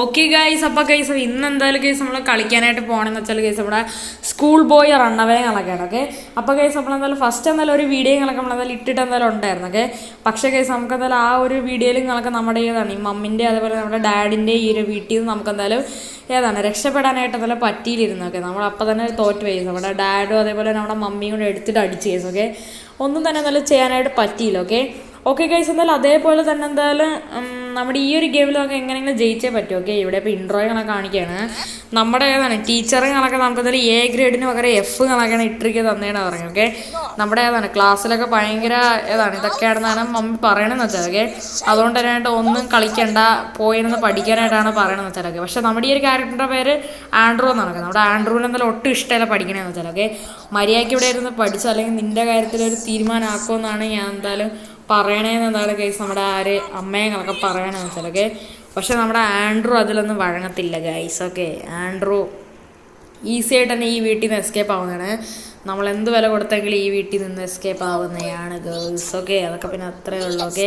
Okay guys, അപ്പോൾ guys ഇന്ന് എന്തായാലും ഗൈസ് നമ്മൾ കളിക്കാനായിട്ട് പോകണമെന്ന് വെച്ചാൽ ഗൈസ് നമ്മുടെ സ്കൂൾ ബോയ് റണ്ണവേ കളക്കാണ്. ഓക്കെ, അപ്പോൾ ഗൈസ് നമ്മളെന്തായാലും ഫസ്റ്റ് എന്തായാലും ഒരു വീഡിയോ കളക്കം നമ്മളെന്തായാലും ഇട്ടിട്ട് എന്തായാലും ഉണ്ടായിരുന്നു. ഓക്കെ, പക്ഷേ ഗൈസ് നമുക്ക് എന്തായാലും ആ ഒരു വീഡിയോയിലും കളക്കം നമ്മുടെ ഏതാണ് ഈ മമ്മിൻ്റെ അതേപോലെ നമ്മുടെ ഡാഡിൻ്റെ ഈ ഒരു വീട്ടിൽ നിന്ന് നമുക്ക് എന്തായാലും ഏതാണ് രക്ഷപ്പെടാനായിട്ട് എന്തായാലും പറ്റിയിലിരുന്നു. ഓക്കെ, നമ്മൾ അപ്പം തന്നെ തോറ്റ് പോയി. നമ്മുടെ ഡാഡും അതേപോലെ നമ്മുടെ മമ്മിയും കൂടെ എടുത്തിട്ട് അടിച്ച് കേസ്. ഓക്കെ, ഒന്നും തന്നെ എന്തായാലും ചെയ്യാനായിട്ട് പറ്റിയില്ല. ഓക്കെ ഗൈസ്, എന്തായാലും അതേപോലെ തന്നെ എന്തായാലും നമ്മുടെ ഈ ഒരു ഗെയിമിൽ നമുക്ക് എങ്ങനെയെങ്കിലും ജയിച്ചേ പറ്റും. ഓക്കെ, ഇവിടെ ഇപ്പോൾ ഇൻട്രോയും കണക്ക് കാണിക്കുകയാണ്. നമ്മുടെ ഏതാണ് ടീച്ചറും കണക്കെ നമുക്ക് എന്തായാലും എ ഗ്രേഡിന് പകരം എഫ് കണക്കാണ് ഇട്ടിരിക്കുക തന്നെയാണ് പറയുന്നത്. ഓക്കെ, നമ്മുടെ ഏതാണ് ക്ലാസ്സിലൊക്കെ ഭയങ്കര ഏതാണ് ഇതൊക്കെയാണെന്നാണ് മമ്മി പറയണമെന്ന് വെച്ചാൽ. ഓക്കെ, അതുകൊണ്ട് തന്നെയായിട്ട് ഒന്നും കളിക്കണ്ട, പോയിരുന്ന് പഠിക്കാനായിട്ടാണ് പറയണമെന്ന് വെച്ചാൽ. ഓക്കെ, പക്ഷേ നമ്മുടെ ഈ ഒരു ക്യാരക്ടറിൻ്റെ പേര് ആൻഡ്രൂ എന്നാണ്. നമ്മുടെ ആൻഡ്രൂവിന് എന്തായാലും ഒട്ടും ഇഷ്ടമല്ല പഠിക്കണമെന്ന് വെച്ചാൽ. ഓക്കെ, മര്യാദയ്ക്ക് ഇവിടെ ഇരുന്ന് പഠിച്ചോ അല്ലെങ്കിൽ നിൻ്റെ കാര്യത്തിൽ ഒരു തീരുമാനമാക്കുമെന്നാണ് ഞാൻ എന്തായാലും പറയണേന്ന് എന്താണ് ഗൈസ് നമ്മുടെ ആര് അമ്മയെ കണക്കെ പറയണമെന്ന് വെച്ചാൽ. ഓക്കെ, പക്ഷെ നമ്മുടെ ആൻഡ്രൂ അതിലൊന്നും വഴങ്ങത്തില്ല ഗൈസ്. ഓക്കെ, ആൻഡ്രൂ ഈസി ആയിട്ട് തന്നെ ഈ വീട്ടിൽ നിന്ന് എസ്കേപ്പ് ആവുന്നതാണ്. നമ്മൾ എന്ത് വില കൊടുത്തെങ്കിലും ഈ വീട്ടിൽ നിന്ന് എസ്കേപ്പ് ആവുന്നതാണ് ഗേൾസ്. ഓക്കെ, അതൊക്കെ പിന്നെ അത്രയേ ഉള്ളൂ. ഓക്കെ,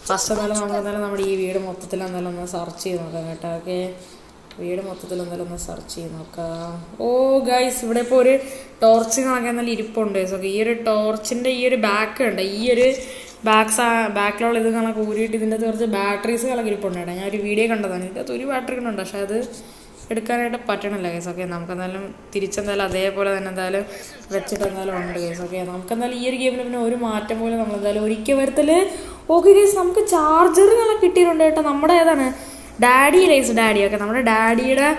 ഫസ്റ്റ് എന്തായാലും നമുക്ക് എന്തായാലും നമ്മുടെ ഈ വീട് മൊത്തത്തിൽ എന്തായാലും ഒന്ന് സെർച്ച് ചെയ്ത് നോക്കാം കേട്ടോ. ഓക്കെ, വീട് മൊത്തത്തിൽ എന്തായാലും ഒന്ന് സെർച്ച് ചെയ്ത് നോക്കാം. ഓ ഗൈസ്, ഇവിടെ ഇപ്പോൾ ഒരു ടോർച്ച് കണക്കെ എന്തായാലും ഇരിപ്പുണ്ട് ഗൈസ്. ഓക്കെ, ഈ ഒരു ടോർച്ചിൻ്റെ ഈ ഒരു ബാക്ക് ഉണ്ട്, ഈ ഒരു ബാക്കിലുള്ള ഇത് കണക്ക് ഊരിയിട്ട് ഇതിൻ്റെ അകത്ത് കുറച്ച് ബാറ്ററീസ് കണക്ക് ഇരിപ്പുണ്ട് കേട്ടോ. ഞാൻ ഒരു വീഡിയോ കണ്ടതാണ്. ഇതിൻ്റെ അകത്ത് ഒരു ബാറ്ററി ഉണ്ട്, പക്ഷേ അത് എടുക്കാനായിട്ട് പറ്റണില്ല കേസ്. ഓക്കെ, നമുക്കെന്തായാലും തിരിച്ചെന്തായാലും അതേപോലെ തന്നെ എന്തായാലും വെച്ചിട്ട് എന്തായാലും ഉണ്ട് കേസ്. ഓക്കെ, നമുക്കെന്തായാലും ഈ ഒരു ഗെയിമിൽ പിന്നെ ഒരു മാറ്റം പോലും നമ്മളെന്തായാലും ഒരിക്കൽ വരത്തല്. ഓക്കെ കേസ്, നമുക്ക് ചാർജർ കണക്ക് കിട്ടിയിട്ടുണ്ട് കേട്ടോ. നമ്മുടെ ഏതാണ് ഡാഡി ലൈസ് ഡാഡി. ഓക്കെ, നമ്മുടെ ഡാഡിയുടെ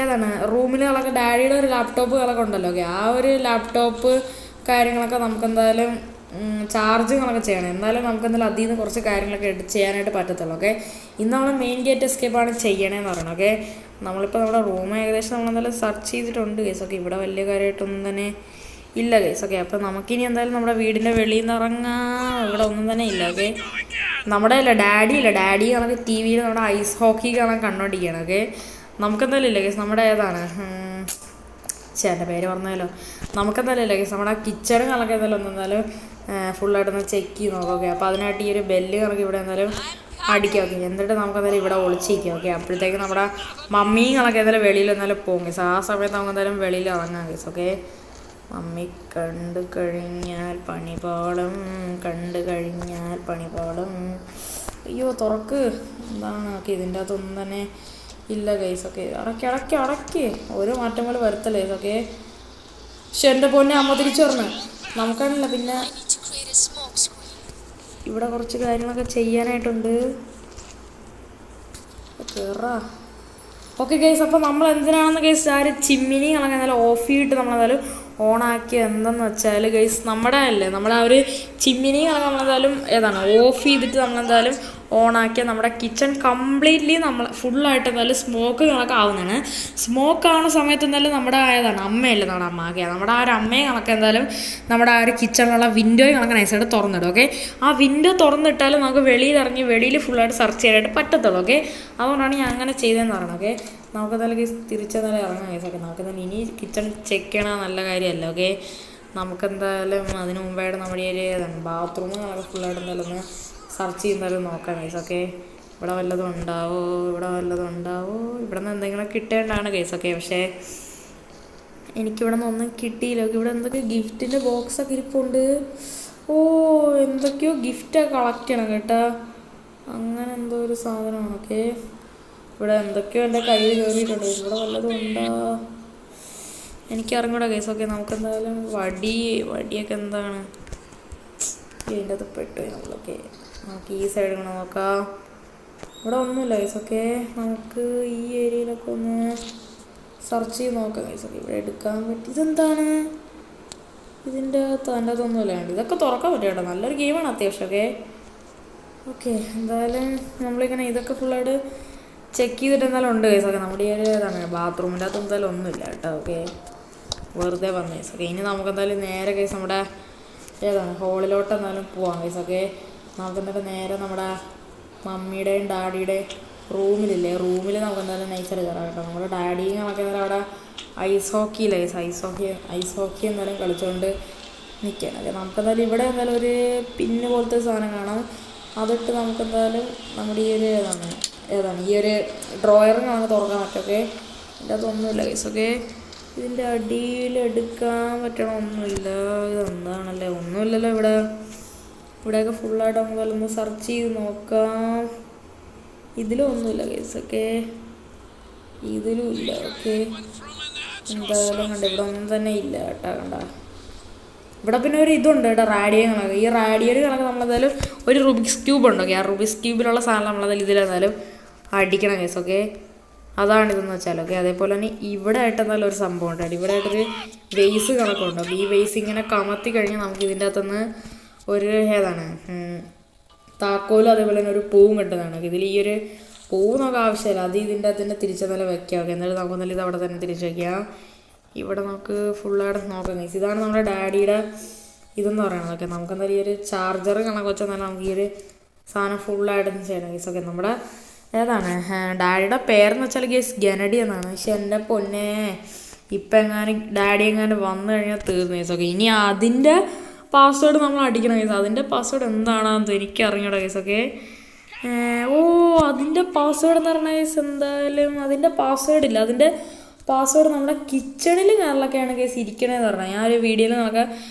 ഏതാണ് റൂമിലുകളൊക്കെ ഡാഡിയുടെ ഒരു ലാപ്ടോപ്പുകളൊക്കെ ഉണ്ടല്ലോ. ഓക്കെ, ആ ഒരു ലാപ്ടോപ്പ് കാര്യങ്ങളൊക്കെ നമുക്കെന്തായാലും ചാർജ് കണക്ക് ചെയ്യണം. എന്നാലും നമുക്ക് എന്തായാലും അതിൽ നിന്ന് കുറച്ച് കാര്യങ്ങളൊക്കെ ചെയ്യാനായിട്ട് പറ്റത്തുള്ളൂ. ഓക്കെ, ഇന്ന് നമ്മൾ മെയിൻ ഗേറ്റ് എസ്കേപ്പാണ് ചെയ്യണേന്ന് പറയണം. ഓക്കെ, നമ്മളിപ്പോൾ നമ്മുടെ റൂം ഏകദേശം നമ്മളെന്തായാലും സെർച്ച് ചെയ്തിട്ടുണ്ട് കേസ്. ഓക്കെ, ഇവിടെ വലിയ കാര്യമായിട്ടൊന്നും തന്നെ ഇല്ല കേസ്. ഓക്കെ, അപ്പോൾ നമുക്കിനി എന്തായാലും നമ്മുടെ വീടിൻ്റെ വെളിയിൽ നിന്ന് ഇറങ്ങാം. ഇവിടെ ഒന്നും തന്നെ ഇല്ല. ഓക്കെ, നമ്മുടെ ഡാഡി കണക്ക് ടി വിയിൽ നമ്മുടെ ഐസ് ഹോക്കി കണക്ക് കണ്ടോണ്ടിരിക്കുകയാണ്. ഓക്കെ, നമുക്കെന്തായാലും ഇല്ല കേസ്. നമ്മുടെ ഏതാണ് എൻ്റെ പേര് പറഞ്ഞാലോ, നമുക്കെന്തായാലും ഇല്ല കേസ്. നമ്മുടെ കിച്ചൺ കണക്ക് എന്തായാലും എന്തായാലും ഫുള്ളായിട്ടൊന്ന് ചെക്ക് ചെയ്ത് നോക്കാം. ഓക്കെ, അപ്പോൾ അതിനായിട്ട് ഈ ഒരു ബെല്ല് കണക്ക് ഇവിടെ എന്തായാലും അടിക്കാം. ഓക്കെ, എന്നിട്ട് നമുക്കെന്തായാലും ഇവിടെ ഒളിച്ചിരിക്കാം. ഓക്കെ, അപ്പോഴത്തേക്ക് നമ്മുടെ മമ്മിയും കണക്ക് എന്തായാലും വെളിയിൽ എന്നാലും പോകും കേസ്. ആ സമയത്ത് നമുക്ക് എന്തായാലും വെളിയിൽ ഇറങ്ങാം കേസ്. ഓക്കെ, മമ്മി കണ്ടു കഴിഞ്ഞാൽ പണിപാടും, അയ്യോ തുറക്ക് എന്താണ്. ഓക്കെ, ഇതിൻ്റെ അകത്തൊന്നും തന്നെ ഇല്ല ഗൈസ്. ഓക്കെ, അടക്കി ഒരു മാറ്റം പോലെ വരുത്തല്ലേ ഗൈസ്. ഓക്കെ, പക്ഷെ എൻ്റെ പൊന്നെ അമ്മ തിരിച്ചു പറഞ്ഞു നമുക്കാണില്ല. പിന്നെ ഇവിടെ കുറച്ച് കാര്യങ്ങളൊക്കെ ചെയ്യാനായിട്ടുണ്ട്. കേറാ. ഓക്കെ ഗൈസ്, അപ്പോൾ നമ്മൾ എന്തിനാണെന്ന് ഗൈസ് ആ ഒരു ചിമ്മിനി കണക്കെ എന്തായാലും ഓഫ് ചെയ്തിട്ട് നമ്മളെന്തായാലും ഓണാക്കി എന്തെന്ന് വെച്ചാൽ ഗൈസ് നമ്മുടെ ആ ഒരു ചിമ്മിനി കണക്ക് നമ്മളെന്തായാലും ഏതാണ് ഓഫ് ചെയ്തിട്ട് നമ്മളെന്തായാലും ഓണാക്കിയാൽ നമ്മുടെ കിച്ചൺ കംപ്ലീറ്റ്ലി നമ്മൾ ഫുള്ളായിട്ട് എന്തായാലും സ്മോക്ക് കണക്ക് ആവുന്നതാണ്. സ്മോക്ക് ആവുന്ന സമയത്ത് എന്തായാലും നമ്മുടെ ആയതാണ് അമ്മയല്ലേ നമ്മുടെ അമ്മ. ഓക്കെ, നമ്മുടെ ആ ഒരു അമ്മയെ കണക്ക് എന്തായാലും നമ്മുടെ ആ ഒരു കിച്ചണിലുള്ള വിൻഡോ കണക്ക് നൈസായിട്ട് തുറന്നിടും. ഓക്കെ, ആ വിൻഡോ തുറന്നിട്ടാലും നമുക്ക് വെളിയിൽ ഫുള്ളായിട്ട് സെർച്ച് ചെയ്യാനായിട്ട് പറ്റത്തുള്ളൂ. ഓക്കെ, അതുകൊണ്ടാണ് ഞാൻ അങ്ങനെ ചെയ്തതെന്ന് പറയുന്നത്. ഓക്കെ, നമുക്ക് എന്തായാലും തിരിച്ചെന്തായാലും ഇറങ്ങാം കേസ്. ഓക്കെ, നമുക്ക് എന്തായാലും ഇനി കിച്ചൺ ചെക്ക് ചെയ്യണ നല്ല കാര്യമല്ല. ഓക്കെ, നമുക്കെന്തായാലും അതിന് മുമ്പായിട്ട് നമ്മുടെ ഈ ബാത്റൂം നമുക്ക് ഫുള്ളായിട്ട് എന്തായാലും ഒന്ന് സെർച്ച് ചെയ്യുന്നതായാലും നോക്കാം കേസ്. ഓക്കെ, ഇവിടെ വല്ലതും ഉണ്ടാവോ, ഇവിടെ നിന്ന് എന്തെങ്കിലും കിട്ടേണ്ടതാണ് കേസ്. ഓക്കെ, പക്ഷേ എനിക്കിവിടെ നിന്ന് ഒന്നും കിട്ടിയില്ല. ഓക്കെ, ഇവിടെ എന്തൊക്കെ ഗിഫ്റ്റിൻ്റെ ബോക്സൊക്കെ ഇരിപ്പുണ്ട്. ഓ, എന്തൊക്കെയോ ഗിഫ്റ്റൊക്കെ കളക്ട് ചെയ്യണം കേട്ടോ. അങ്ങനെ എന്തോ ഒരു സാധനമാണ്. ഓക്കെ, ഇവിടെ എന്തൊക്കെയോ എൻ്റെ കയ്യിൽ കയറിയിട്ടുണ്ട്. ഇവിടെ വല്ലതും ഉണ്ടോ എനിക്കറിഞ്ഞൂടാ കേസ്. ഓക്കെ, നമുക്കെന്തായാലും വടിയൊക്കെ എന്താണ് ഇതിൻ്റെ അത് പെട്ടു നമ്മളൊക്കെ. നമുക്ക് ഈ സൈഡ് കൂടെ നോക്കാം. ഇവിടെ ഒന്നുമില്ല കേസ്. ഓക്കെ, നമുക്ക് ഈ ഏരിയയിലൊക്കെ ഒന്ന് സെർച്ച് ചെയ്ത് നോക്കാം കേസ്. ഓക്കെ, ഇവിടെ എടുക്കാൻ പറ്റി. ഇതെന്താണ് ഇതിൻ്റെ അകത്തൊന്നുമില്ല. ഇതൊക്കെ തുറക്കാൻ പറ്റും കേട്ടോ. നല്ലൊരു ഗെയിമാണ് അത്യാവശ്യം. ഓക്കെ, എന്തായാലും നമ്മളിങ്ങനെ ഇതൊക്കെ ഫുള്ളായിട്ട് ചെക്ക് ചെയ്തിട്ട് എന്തായാലും ഉണ്ട് കേസ്. ഓക്കെ, നമ്മുടെ ഈ ഏതാണ് ബാത്റൂമിൻ്റെ അകത്ത് എന്തായാലും ഒന്നുമില്ല കേട്ടോ. ഓക്കെ, വെറുതെ വന്ന കേസ്. ഓക്കെ, ഇനി നമുക്കെന്തായാലും നേരെ കേസ് നമ്മുടെ ഏതാണ് ഹോളിലോട്ട് എന്തായാലും പോവാം കേസ്. ഓക്കെ, നമുക്കെന്തായാലും നേരെ നമ്മുടെ മമ്മിയുടെയും ഡാഡിയുടെയും റൂമിൽ നമുക്ക് എന്തായാലും നൈസായിട്ട് കയറാം കേട്ടോ. നമ്മുടെ ഡാഡിയും നമുക്ക് എന്തായാലും അവിടെ ഐസ് ഹോക്കി എന്തായാലും കളിച്ചുകൊണ്ട് നിൽക്കുകയാണ്. ഓക്കെ, നമുക്കെന്തായാലും ഇവിടെ എന്തായാലും ഒരു പിന്ന് പോലത്തെ സാധനം കാണാം. അതിട്ട് നമുക്കെന്തായാലും നമ്മുടെ ഈ ഒരു ഏതാണ് ഏതാണ് ഈ ഒരു ഡ്രോയറും നമുക്ക് തുറക്കാൻ പറ്റുമൊക്കെ. ഇതിൻ്റെ അതൊന്നുമില്ല കേസ്. ഓക്കെ, ഇതിൻ്റെ അടിയിൽ എടുക്കാൻ പറ്റണമൊന്നുമില്ല. ഇതെന്താണല്ലേ, ഒന്നുമില്ലല്ലോ ഇവിടെയൊക്കെ ഫുള്ളായിട്ട് നമുക്കതൊന്ന് സെർച്ച് ചെയ്ത് നോക്കാം. ഇതിലും ഒന്നുമില്ല കേസ്. ഓക്കെ, ഇതിലും ഇല്ല. ഓക്കെ, എന്തായാലും കണ്ട ഇവിടെ ഒന്നും തന്നെ ഇല്ല കേട്ടോ. കണ്ട ഇവിടെ പിന്നെ ഒരു ഇതുണ്ട് കേട്ടോ, റാഡിയോ കണക്ക്. ഈ റാഡിയോയുടെ കണക്ക് നമ്മളെന്തായാലും ഒരു റുബിക്സ് ക്യൂബ് ഉണ്ട്. ഓക്കെ, ആ റുബിക്സ് ക്യൂബിലുള്ള സാധനം നമ്മളെന്തായാലും ഇതിലെന്തായാലും അടിക്കണം കേസ്. ഓക്കെ, അതാണിതെന്ന് വെച്ചാൽ. ഓക്കെ, അതേപോലെ തന്നെ ഇവിടെ ആയിട്ട് എന്തായാലും ഒരു സംഭവം ഉണ്ട്. ഇവിടെ ആയിട്ടൊരു വെയ്സ് കണക്കുണ്ട്. അപ്പോൾ ഈ വെയ്സ് ഇങ്ങനെ കമത്തി കഴിഞ്ഞാൽ നമുക്ക് ഇതിൻ്റെ അകത്തുനിന്ന് ഒരു ഏതാണ് താക്കോലും അതേപോലെ തന്നെ ഒരു പൂവും കിട്ടുന്നതാണ്. ഇതിൽ ഈ ഒരു പൂവ് നമുക്ക് ആവശ്യമില്ല, അത് ഇതിൻ്റെ അകത്ത് തന്നെ തിരിച്ചെന്നാലും വെക്കാം. ഓക്കെ, എന്നാലും നമുക്കൊന്നാലും ഇത് അവിടെ തന്നെ തിരിച്ച് വയ്ക്കാം. ഇവിടെ നമുക്ക് ഫുള്ളായിട്ട് നോക്കാം ഗൈസ്. ഇതാണ് നമ്മുടെ ഡാഡിയുടെ ഇതെന്ന് പറയുന്നത്. ഓക്കെ, നമുക്കെന്തായാലും ഈ ഒരു ചാർജർ കണക്ക് വെച്ചാൽ നമുക്ക് ഈ ഒരു സാധനം ഫുള്ളായിട്ടൊന്നും ചെയ്യണം ഗൈസ്. ഓക്കെ, നമ്മുടെ ഏതാണ് ഡാഡിയുടെ പേരെന്ന് വെച്ചാൽ ഗൈസ് ഗനഡി എന്നാണ്. പക്ഷെ എൻ്റെ പൊന്നെ ഇപ്പം എങ്ങാനും ഡാഡി എങ്ങാനും വന്നു കഴിഞ്ഞാൽ തീർന്നു ഗൈസ്. ഓക്കെ, ഇനി അതിൻ്റെ പാസ്വേഡ് നമ്മൾ അടിക്കണം ഗൈസ്. അതിൻ്റെ പാസ്വേഡ് എന്താണെന്ന് എനിക്ക് അറിഞ്ഞൂടാ ഗൈസ്. ഓക്കെ, അതിൻ്റെ പാസ്വേഡ് എന്ന് പറഞ്ഞാൽ ഗൈസ് എന്തായാലും അതിൻ്റെ പാസ്വേഡ് ഇല്ല. അതിൻ്റെ പാസ്വേഡ് നമ്മുടെ കിച്ചണിൽ കണക്കൊക്കെയാണ് കേസ് ഇരിക്കണേന്ന് പറഞ്ഞാൽ ഞാൻ ഒരു വീഡിയോയിൽ കണക്ക്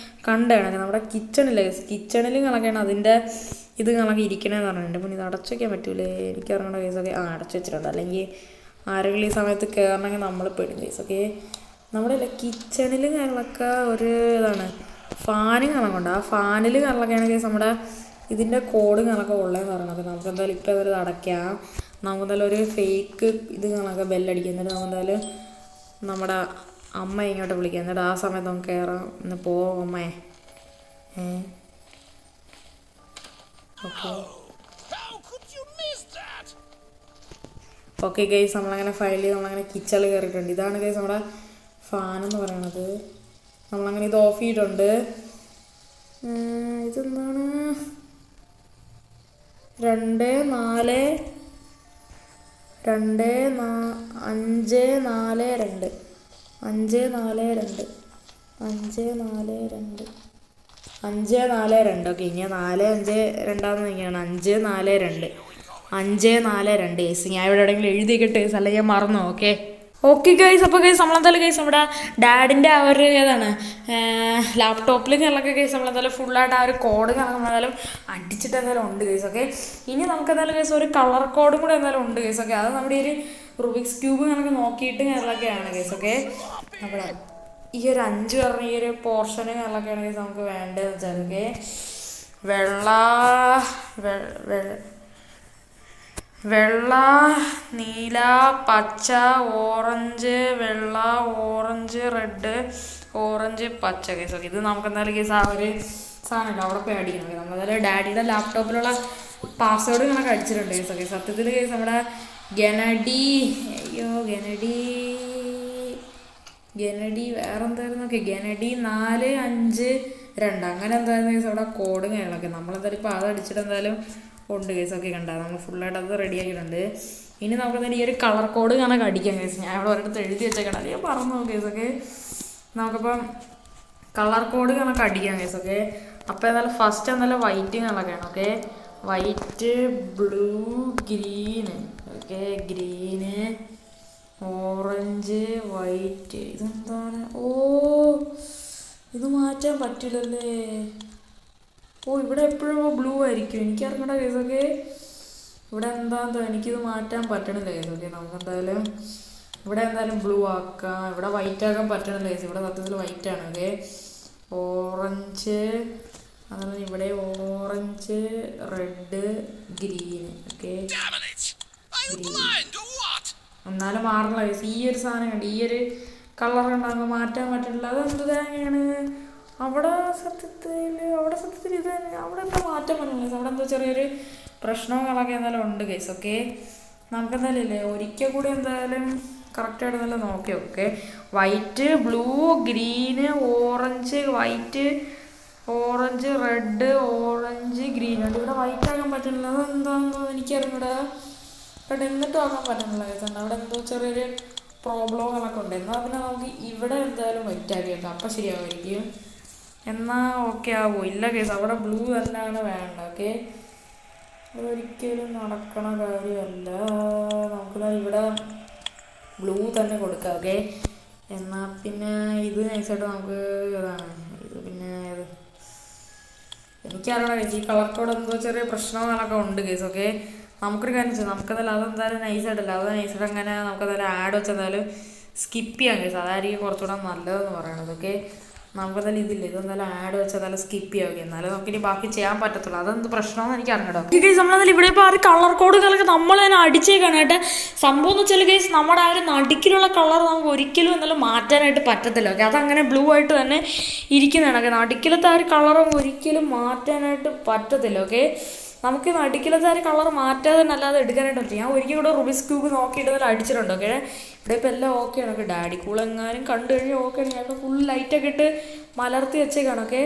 കണ്ടാണ്. നമ്മുടെ കിച്ചണിൽ കണക്കാണ് അതിൻ്റെ ഇത് കണക്ക് ഇരിക്കണേന്ന് പറഞ്ഞിട്ടുണ്ട്. പിന്നെ ഇത് അടച്ചു വയ്ക്കാൻ പറ്റൂലേ, എനിക്കറിയണ കേസൊക്കെ അടച്ചു വെച്ചിട്ടുണ്ട്. അല്ലെങ്കിൽ ആരെങ്കിലും ഈ സമയത്ത് കയറണമെങ്കിൽ നമ്മൾ പെടും കേസൊക്കെ. നമ്മുടെ കിച്ചണിൽ കണക്കൊക്കെ ഒരു ഇതാണ് ഫാനും കണക്കുണ്ട്. ആ ഫാനിൽ കണക്കൊക്കെയാണ് കേസ് നമ്മുടെ ഇതിൻ്റെ കോഡ് കണക്കെ ഉള്ളതെന്ന് പറയുന്നത്. നമുക്ക് എന്തായാലും ഇപ്പോൾ അതൊരു അടയ്ക്കാം. നമുക്കെന്തായാലും ഒരു ഫേക്ക് ഇത് കണക്കെ ബെല്ലടിക്കുക. എന്നിട്ട് നമുക്കെന്തായാലും നമ്മുടെ അമ്മ ഇങ്ങോട്ട് വിളിക്കുക. എന്നിട്ട് ആ സമയത്ത് നമുക്ക് കയറാം. ഇന്ന് പോവാം അമ്മേ. ഓക്കെ ഗൈസ്, നമ്മളങ്ങനെ ഫയൽ ചെയ്ത് നമ്മളങ്ങനെ കിച്ചണിൽ കയറിയിട്ടുണ്ട്. ഇതാണ് ഗൈസ് നമ്മുടെ ഫാനെന്ന് പറയണത്. നമ്മളങ്ങനെ ഇത് ഓഫ് ചെയ്തിട്ടുണ്ട്. ഇതെന്താണ് 542. ഓക്കെ, ഇനി 452 ഇങ്ങനെയാണ് 542 കേസ്. ഞാൻ ഇവിടെ എവിടെയെങ്കിലും എഴുതിക്കട്ടെ കേസ്, അല്ലെങ്കിൽ ഞാൻ മറന്നു. ഓക്കെ ഗൈസ്, അപ്പോൾ ഗൈസ് നമ്മളെന്തായാലും ഗൈസ് നമ്മുടെ ഡാഡിൻ്റെ ആ ഒരു ഏതാണ് ലാപ്ടോപ്പിൽ കണക്കൊക്കെ ഗൈസ് നമ്മളെന്തായാലും ഫുള്ളായിട്ട് ആ ഒരു കോഡ് കണക്ക് നമ്മളെന്തായാലും അടിച്ചിട്ട് എന്തായാലും ഉണ്ട് ഗൈസ്. ഓക്കെ, ഇനി നമുക്ക് എന്തായാലും ഗൈസ് ഒരു കളർ കോഡും കൂടെ എന്തായാലും ഉണ്ട് ഗൈസ്. ഓക്കെ, അത് നമ്മുടെ ഒരു റുബിക്സ് ക്യൂബ് കണക്ക് നോക്കിയിട്ട് കണക്കൊക്കെയാണ് ഗൈസ്. ഓക്കെ, നമ്മുടെ ഈ ഒരു 5 പറഞ്ഞ ഈ ഒരു പോർഷന് കണക്കൊക്കെയാണ് ഗൈസ് നമുക്ക് വേണ്ടതെന്ന് വെച്ചാൽ. ഓക്കെ, വെള്ള, നീല, പച്ച, ഓറഞ്ച്, വെള്ള, ഓറഞ്ച്, റെഡ്, ഓറഞ്ച്, പച്ച കേസ്. ഓക്കെ, ഇത് നമുക്ക് എന്തായാലും കേസ് ആ ഒരു സാധനമല്ല അവിടെ പോയി അടിക്കണം. ഓക്കെ, നമ്മളെന്തായാലും ഡാഡിയുടെ ലാപ്ടോപ്പിലുള്ള പാസ്വേഡ് കണക്ക് അടിച്ചിട്ടുണ്ട് കേസ്. ഓക്കെ, സത്യത്തിൽ കേസ് നമ്മുടെ ഗനഡി വേറെ എന്തായിരുന്നു. ഓക്കെ, ഗനഡി 452 അങ്ങനെ എന്തായിരുന്നു കേസ് അവിടെ കോഡ് കാര്യങ്ങളൊക്കെ. നമ്മളെന്തായാലും ഇപ്പോൾ അത് അടിച്ചിട്ട് എന്തായാലും ഉണ്ട് കേസ്. ഓക്കെ, കണ്ടാൽ നമ്മൾ ഫുള്ളായിട്ട് അത് റെഡി ആക്കിയിട്ടുണ്ട്. ഇനി നമുക്ക് എന്തായാലും ഈ ഒരു കളർ കോഡ് കണക്ക് അടിക്കാം കേസ്. ഞാൻ ഇവിടെ ഒരിടത്ത് എഴുതി വെച്ചേക്കണം, അല്ലെങ്കിൽ പറഞ്ഞു കേസ്. ഓക്കെ, നമുക്കിപ്പം കളർ കോഡ് കണക്ക് അടിക്കാം കേസ്. ഓക്കെ, അപ്പോൾ എന്തായാലും ഫസ്റ്റ് എന്തായാലും വൈറ്റ് കണക്കാണ്. Okay, white, blue, green. Okay, green, orange, white. ഇതെന്താണ്? ഇത് മാറ്റാൻ പറ്റില്ലല്ലേ. ഇവിടെ എപ്പോഴും ബ്ലൂ ആയിരിക്കും, എനിക്കറിഞ്ഞൂടാ കേസൊക്കെ. ഇവിടെ എന്താണെന്നോ എനിക്കിത് മാറ്റാൻ പറ്റണില്ല കേസൊക്കെ. നമുക്കെന്തായാലും ഇവിടെ എന്തായാലും ബ്ലൂ ആക്കാം. ഇവിടെ വൈറ്റ് ആക്കാൻ പറ്റണില്ല കേസ്. ഇവിടെ സത്യത്തിൽ വൈറ്റാണ്. ഓക്കെ, ഓറഞ്ച്, അതുപോലെ ഇവിടെ ഓറഞ്ച്, റെഡ്, ഗ്രീൻ. ഓക്കെ, എന്നാലും മാറില്ല കേസ്. ഈ ഒരു സാധനം കണ്ട് ഈ ഒരു കളർ കണ്ടാകുമ്പോൾ മാറ്റാൻ പറ്റണില്ല. അതെന്ത് തേങ്ങയാണ്. അവിടെ സത്യത്തിൽ ഇത് തന്നെ അവിടെ എന്താ മാറ്റം പറ്റില്ല. അവിടെ എന്തോ ചെറിയൊരു പ്രശ്നങ്ങളൊക്കെ എന്തായാലും ഉണ്ട് കേസ്. ഓക്കെ, നമുക്കെന്തായാലും ഇല്ലേ ഒരിക്കൽ കൂടി എന്തായാലും കറക്റ്റായിട്ട് നല്ല നോക്കി. Okay, white, blue, green, orange, white, orange, red, orange, green ഉണ്ട്. ഇവിടെ വൈറ്റ് ആക്കാൻ പറ്റുന്നില്ല. അതെന്താണെന്നോ എനിക്കറിഞ്ഞൂടാ. ഇവിടെ എന്നിട്ടും ആക്കാൻ പറ്റുന്നില്ല കേസ്. അവിടെ എന്തോ ചെറിയൊരു പ്രോബ്ലങ്ങളൊക്കെ ഉണ്ട്. എന്നാൽ പിന്നെ നമുക്ക് ഇവിടെ എന്തായാലും വൈറ്റ് ആക്കി വെക്കാം. അപ്പം ശരിയാവുമായിരിക്കും. എന്നാൽ ഓക്കെ ആവുമോ? ഇല്ല കേസ്, അവിടെ ബ്ലൂ തന്നെയാണ് വേണ്ട. ഓക്കെ, അതൊരിക്കലും നടക്കണ കാര്യമല്ല. നമുക്ക് ഇവിടെ ബ്ലൂ തന്നെ കൊടുക്കാം. ഓക്കെ, എന്നാൽ പിന്നെ ഇത് നൈസായിട്ട് നമുക്ക് ഇതാണ്. ഇത് പിന്നെ എനിക്കറിയണം കേസ്, ഈ കളർ കോഡ് എന്തോ ചെറിയ പ്രശ്നങ്ങളൊക്കെ ഉണ്ട് കേസ്. ഓക്കെ, നമുക്കൊരു കാര്യം ചെയ്യാം, നമുക്കെന്തായാലും അതെന്തായാലും നൈസായിട്ടല്ല, അത് നൈസായിട്ട് അങ്ങനെ നമുക്കെന്തായാലും ആഡ് വെച്ചെന്തായാലും സ്കിപ്പ് ചെയ്യാം കേസ്. അതായിരിക്കും കുറച്ചുകൂടെ നല്ലതെന്ന് പറയണത്. ഓക്കെ, നമുക്കെന്തായാലും ഇതില്ല, ഇതെന്തായാലും ആഡ് വെച്ചെന്തായാലും സ്കിപ്പ് ചെയ്യാം. ഓക്കെ, എന്നാലും നമുക്കിനി ബാക്കി ചെയ്യാൻ പറ്റത്തുള്ളൂ. അതെന്ത് പ്രശ്നമെന്ന് എനിക്ക് അറിഞ്ഞിട്ടോ. ഈ കേസ് നമ്മളെന്തായാലും ഇവിടെ ഇപ്പോൾ ആ ഒരു കളർ കോഡുകളൊക്കെ നമ്മൾ തന്നെ അടിച്ചേക്കാനായിട്ട്. സംഭവം എന്ന് വെച്ചാൽ കേസ്, നമ്മുടെ ആ ഒരു നടുക്കിലുള്ള കളർ നമുക്ക് ഒരിക്കലും എന്നാലും മാറ്റാനായിട്ട് പറ്റത്തില്ല. ഓക്കെ, അതങ്ങനെ ബ്ലൂ ആയിട്ട് തന്നെ ഇരിക്കുന്നതാണ്. ഓക്കെ, നടുക്കിലത്തെ ആ ഒരു കളറും ഒരിക്കലും മാറ്റാനായിട്ട് പറ്റത്തില്ല. ഓക്കെ, നമുക്ക് നടുക്കിലത്തെ ആ ഒരു കളർ മാറ്റാതെ തന്നെ അല്ലാതെ എടുക്കാനായിട്ട് പറ്റും. ഞാൻ ഒരിക്കലും കൂടെ റുബിക്സ് ക്യൂബ് നോക്കിയിട്ട് തന്നെ അടിച്ചിട്ടുണ്ട്. ഓക്കെ, ഇവിടെ ഇപ്പോൾ എല്ലാം ഓക്കെയാണ്. ഓക്കെ, ഡാഡി കൂളെങ്ങാനും കണ്ടു കഴിഞ്ഞാൽ ഓക്കെയാണ്. ഞാൻ ഫുൾ ലൈറ്റൊക്കെ ഇട്ട് മലർത്തി വെച്ചേക്കാണ്. ഓക്കെ,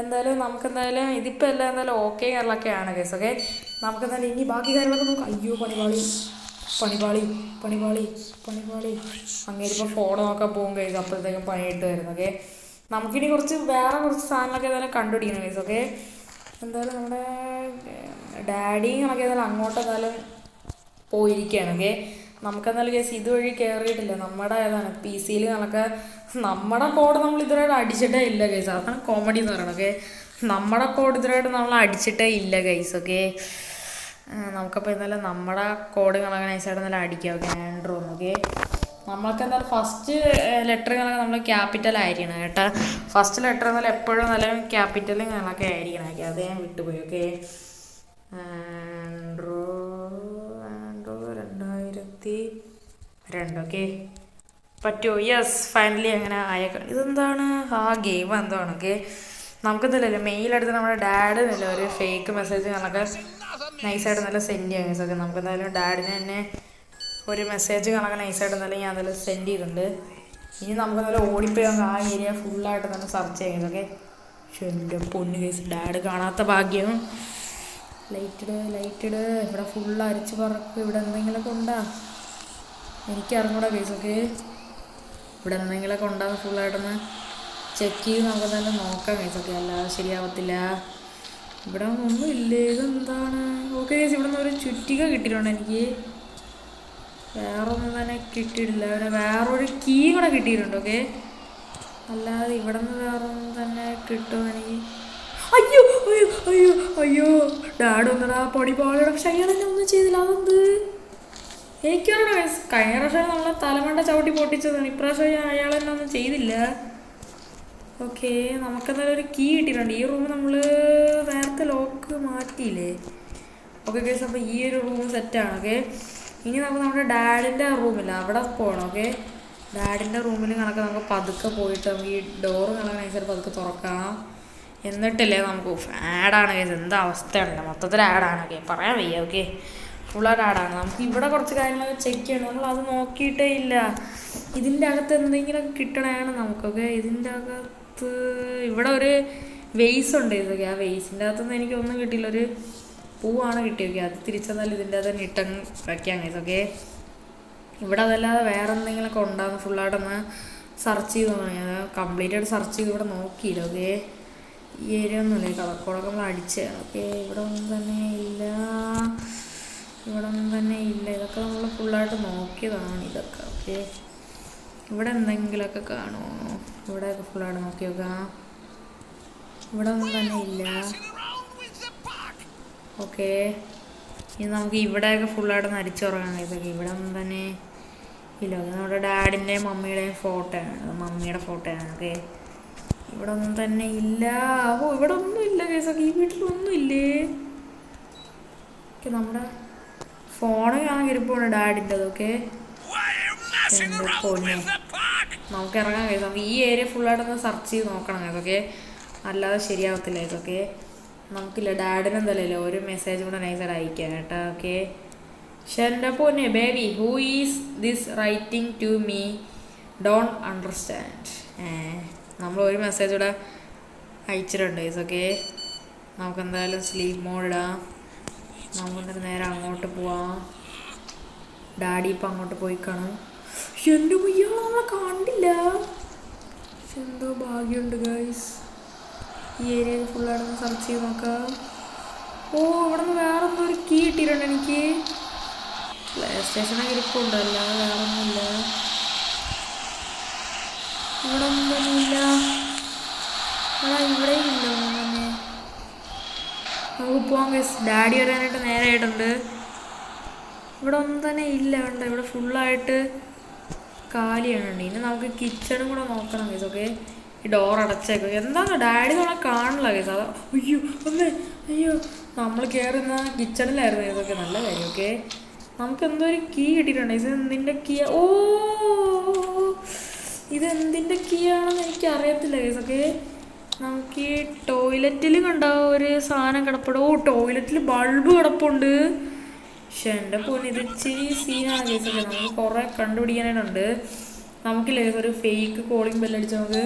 എന്തായാലും നമുക്കെന്തായാലും ഇതിപ്പോൾ എല്ലാം എന്തായാലും ഓക്കെ കാര്യങ്ങളൊക്കെയാണ് കേസ്. ഓക്കെ, നമുക്കെന്തായാലും ഇനി ബാക്കി കാര്യങ്ങളൊക്കെ നോക്കാം. അയ്യോ, പണിപാളി പണിപാളി പണിപാളി പണിപാളി അങ്ങേരിപ്പോൾ ഫോൺ നോക്കാൻ പോകും കേസ്. അപ്പോഴത്തേക്കും പണിയിട്ട് വരുന്നു. ഓക്കെ, നമുക്കിനി വേറെ കുറച്ച് സാധനങ്ങളൊക്കെ എന്തായാലും കണ്ടുപിടിക്കണം കേസ്. ഓക്കെ, എന്തായാലും നമ്മുടെ ഡാഡിങ്ങളൊക്കെ എന്തായാലും അങ്ങോട്ട് എന്തായാലും പോയിരിക്കുകയാണ്. ഓക്കെ, നമുക്കെന്തായാലും കേസ് ഇതുവഴി കയറിയിട്ടില്ല. നമ്മുടെ ഏതാണ് PC കണക്ക് നമ്മുടെ കോഡ് നമ്മൾ ഇതുവരെയായിട്ട് അടിച്ചിട്ടേ ഇല്ല കേസ്. അതാണ് കോമഡി എന്ന് പറയുന്നത്. ഓക്കെ, നമ്മുടെ കോഡ് ഇതുവരെയായിട്ട് നമ്മൾ അടിച്ചിട്ടേ ഇല്ല കേസ്. ഓക്കെ, നമുക്കപ്പോൾ എന്തായാലും നമ്മുടെ കോഡ് കണക്ക് നൈസായിട്ട് നല്ല അടിക്കാം. Okay, Andrew. ഓക്കെ, നമ്മൾക്ക് എന്തായാലും ഫസ്റ്റ് ലെറ്ററുകളൊക്കെ നമ്മൾ ക്യാപിറ്റൽ ആയിരിക്കണം കേട്ടോ. ഫസ്റ്റ് ലെറ്റർ എന്നാലും എപ്പോഴും നല്ല ക്യാപിറ്റലും കണക്കെ ആയിരിക്കണം. ഓക്കെ, അത് ഞാൻ വിട്ടുപോയി. Okay, Andrew 2002. ഓക്കെ, പറ്റുമോ? യെസ്, ഫൈനലി അങ്ങനെ ആയേക്കാം. ഇതെന്താണ് ആ ഗെയിം എന്താണ്? ഓക്കെ, നമുക്കെന്തല്ലോ മെയിലെടുത്ത് നമ്മുടെ ഡാഡിനല്ല ഒരു ഫേക്ക് മെസ്സേജ് കണക്കെ നൈസായിട്ട് നല്ല സെൻഡ് ചെയ്യാം കേസ്. ഓക്കെ, നമുക്കെന്തായാലും ഡാഡിന് തന്നെ ഒരു മെസ്സേജ് കണക്കെ നൈസായിട്ട് എന്തായാലും ഞാൻ അതിൽ സെൻഡ് ചെയ്തിട്ടുണ്ട്. ഇനി നമുക്കെന്തായാലും ഓടിപ്പോയി ആ ഏരിയ ഫുള്ളായിട്ട് തന്നെ സെർച്ച് ചെയ്യാം. ഓക്കെ, പക്ഷെ എൻ്റെ പൊന്നു കേസ്, ഡാഡ് കാണാത്ത ഭാഗ്യം. ലൈറ്റിട് ഇവിടെ ഫുള്ള് അരിച്ച് പറക്ക്. ഇവിടെ എന്തെങ്കിലുമൊക്കെ ഉണ്ടാ എനിക്കറിഞ്ഞൂടാ കേസ്. ഓക്കെ, ഇവിടെ എന്തെങ്കിലുമൊക്കെ ഉണ്ടാകും ഫുള്ളായിട്ടൊന്ന് ചെക്ക് ചെയ്ത് നമുക്ക് തന്നെ നോക്കാം കേസ്. ഓക്കെ, അല്ലാതെ ശരിയാവത്തില്ല. ഇവിടെ ഒന്നും ഇല്ലേ, ഇതെന്താണ്? ഓക്കെ കേസ്, ഇവിടെ നിന്ന് ഒരു ചുറ്റിക കിട്ടിയിട്ടുണ്ട് എനിക്ക്. വേറെ ഒന്നും തന്നെ കിട്ടിയിട്ടില്ല. ഇവിടെ വേറൊരു കീ കൂടെ കിട്ടിയിട്ടുണ്ട്. ഓക്കെ, അല്ലാതെ ഇവിടെ നിന്ന് വേറെ ഒന്നും തന്നെ കിട്ടുമോ എനിക്ക്? അയ്യോ അയ്യോ അയ്യോ അയ്യോ, ഡാഡ് ഒന്നടാ പൊടിപാടണം. പക്ഷെ അയാളെന്നെ ഒന്നും ചെയ്തില്ല. അതെന്ത് എനിക്കറിയണ കേസ്. കഴിഞ്ഞ പ്രാവശ്യം നമ്മളെ തലമണ്ട ചവിട്ടി പൊട്ടിച്ചതാണ്. ഇപ്രാവശ്യം അയാളെന്നെ ഒന്നും ചെയ്തില്ല. ഓക്കെ, നമുക്കെന്തായാലും ഒരു കീ കിട്ടിയിട്ടുണ്ട്. ഈ റൂം നമ്മൾ നേരത്തെ ലോക്ക് മാറ്റിയില്ലേ? ഓക്കെ കേസ്, അപ്പോൾ ഈ ഒരു റൂം സെറ്റാണ്. ഓക്കെ, ഇനി നമുക്ക് നമ്മുടെ ഡാഡിൻ്റെ റൂമില്ല അവിടെ പോകണം. ഓക്കെ, ഡാഡിൻ്റെ റൂമിൽ കണക്ക് നമുക്ക് പതുക്കെ പോയിട്ട് നമുക്ക് ഈ ഡോറ് കണക്ക് നൈസായിട്ട് പതുക്കെ തുറക്കാം. എന്നിട്ടല്ലേ നമുക്ക് ആഡാണ് കേസ്. എന്താ അവസ്ഥയാണല്ലോ, മൊത്തത്തിൽ ആഡാണ്. ഓക്കെ, പറയാൻ വയ്യ. ഓക്കെ, ഫുള്ളായിട്ട് ആഡാണ്. നമുക്ക് ഇവിടെ കുറച്ച് കാര്യങ്ങളൊക്കെ ചെക്ക് ചെയ്യണം. നമ്മൾ അത് നോക്കിയിട്ടേ ഇല്ല. ഇതിൻ്റെ അകത്ത് എന്തെങ്കിലും കിട്ടണതാണ് നമുക്ക്. ഓക്കെ, ഇതിൻ്റെ അകത്ത് ഇവിടെ ഒരു വെയ്സ് ഉണ്ട്. ഇതൊക്കെ ആ വെയ്സിൻ്റെ അകത്തുനിന്ന് എനിക്കൊന്നും കിട്ടിയില്ല. ഒരു പൂവാണ് കിട്ടിയത്. ഓക്കെ, അത് തിരിച്ചെന്നാലും ഇതിൻ്റെ അകത്ത് തന്നെ ഇട്ടങ്ങ് വയ്ക്കാം കേസ്. ഓക്കെ, ഇവിടെ അതല്ലാതെ വേറെ എന്തെങ്കിലുമൊക്കെ ഉണ്ടാകുന്ന ഫുള്ളായിട്ടൊന്ന് സെർച്ച് ചെയ്ത് നോക്കണം. ഞാൻ കംപ്ലീറ്റ് ആയിട്ട് സെർച്ച് ചെയ്ത് ഇവിടെ നോക്കിയില്ല. ഓക്കെ, ഈ ഏരിയ ഒന്നുമില്ല. കളർക്കോടൊക്കെ നമ്മൾ അടിച്ചാണ്. ഓക്കെ, ഇവിടെ ഒന്നും തന്നെ ഇല്ല. ഇതൊക്കെ നമ്മൾ ഫുള്ളായിട്ട് നോക്കിയതാണ് ഇതൊക്കെ. ഓക്കെ, ഇവിടെ എന്തെങ്കിലുമൊക്കെ കാണുമോ? ഇവിടെയൊക്കെ ഫുള്ളായിട്ട് നോക്കി നോക്കാം. ഇവിടെ ഒന്നും തന്നെ ഇല്ല. ഓക്കെ, ഇനി നമുക്ക് ഇവിടെയൊക്കെ ഫുള്ളായിട്ടൊന്ന് അടിച്ചുറങ്ങാം. ഇതൊക്കെ ഇവിടെ ഒന്നും തന്നെ ഇല്ല. അത് നമ്മുടെ ഡാഡിൻ്റെയും മമ്മിയുടെയും ഫോട്ടോയാണ്. മമ്മിയുടെ ഫോട്ടോയാണ്. ഓക്കെ, ഇവിടെ ഒന്നും തന്നെ ഇല്ല. ഓ, ഇവിടെ ഒന്നും ഇല്ല കേസൊക്കെ. ഈ വീട്ടിലൊന്നും ഇല്ലേ? ഓക്കെ, നമ്മുടെ ഫോണ് കാണാൻ ഇരിപ്പുണ്ട് ഡാഡിൻ്റെ. അതൊക്കെ പൊന്നെ, നമുക്ക് ഇറങ്ങാൻ കേസ്. നമുക്ക് ഈ ഏരിയ ഫുള്ളായിട്ടൊന്ന് സെർച്ച് ചെയ്ത് നോക്കണം കേസൊക്കെ, അല്ലാതെ ശരിയാവത്തില്ല. ഇതൊക്കെ നമുക്കില്ല. ഡാഡിന് എന്തായാലും ഒരു മെസ്സേജ് കൂടെ നൈസായിട്ട് അയക്കാം കേട്ടോ. ഓക്കെ, പക്ഷെ എൻ്റെ പൊന്നെ baby, who is this writing to me? Don't understand. നമ്മൾ ഒരു മെസ്സേജ് കൂടെ അയച്ചിട്ടുണ്ട് കേസ്. ഓക്കെ, നമുക്കെന്തായാലും സ്ലീപ്പ് മോഡ് ഇടാം. നമുക്കെന്തായാലും നേരെ അങ്ങോട്ട് പോവാം. ഡാഡി ഇപ്പം അങ്ങോട്ട് പോയി കാണും. എൻ്റെ ഇയാൾ നമ്മളെ കണ്ടില്ല. എന്തോ ഭാഗ്യമുണ്ട് ഗൈസ്. ഈ ഏരിയ ഫുള്ളായിട്ടൊന്ന് സെർച്ച് ചെയ്ത് നോക്കാം. ഓ ഇവിടെ നിന്ന് വേറെ എന്തോ ഒരു കീ കിട്ടിയിട്ടുണ്ട് എനിക്ക്. പ്ലേ സ്റ്റേഷനൊക്കെ ഇരിപ്പുണ്ടല്ലോ, വേറെ ഒന്നുമില്ല ഇവിടെ. ഒന്നുമില്ല ഇവിടെ ഇല്ല ഒന്നും തന്നെ. നമുക്ക് പോവാൻ ഗൈസ്. ഡാഡി വരാനായിട്ട് നേരായിട്ടുണ്ട്. ഇവിടെ ഒന്നും തന്നെ ഇല്ല. ഉണ്ട് ഇവിടെ ഫുള്ളായിട്ട് കാലിയാണ്. ഇനി നമുക്ക് കിച്ചണും കൂടെ നോക്കണം ഗൈസ്. ഓക്കെ, ഈ ഡോർ അടച്ചേക്കും. എന്താണെന്ന് ഡാഡി നമ്മളെ കാണില്ല ഗൈസ്. അതാ അയ്യോ ഒന്ന് അയ്യോ നമ്മൾ കയറുന്ന കിച്ചണിലായിരുന്നു ഇതൊക്കെ. നല്ല കാര്യം. ഓക്കെ, നമുക്ക് എന്തോ ഒരു കീ കിട്ടിയിട്ടുണ്ട്. ഇത് എന്തിൻ്റെ കീ? ഓ ഇത് എന്തിൻ്റെ കീ ആണെന്ന് എനിക്ക് അറിയത്തില്ല ഗൈസ്. ഓക്കെ, നമുക്ക് ഈ ടോയ്ലറ്റിൽ കണ്ട ഒരു സാധനം കിടപ്പുണ്ട്. ഓ ടോയ്ലറ്റിൽ ബൾബ് കിടപ്പുണ്ട്. പക്ഷെ എൻ്റെ പൊന്ന് ഇത് ഇച്ചിരി സീനാണ് ഗൈസ്. ഒക്കെ നമുക്ക് കുറേ കണ്ടുപിടിക്കാനായിട്ടുണ്ട്. നമുക്കില്ലേ ഒരു ഫേക്ക് കോളിംഗ് ബെല്ലടിച്ച് നമുക്ക്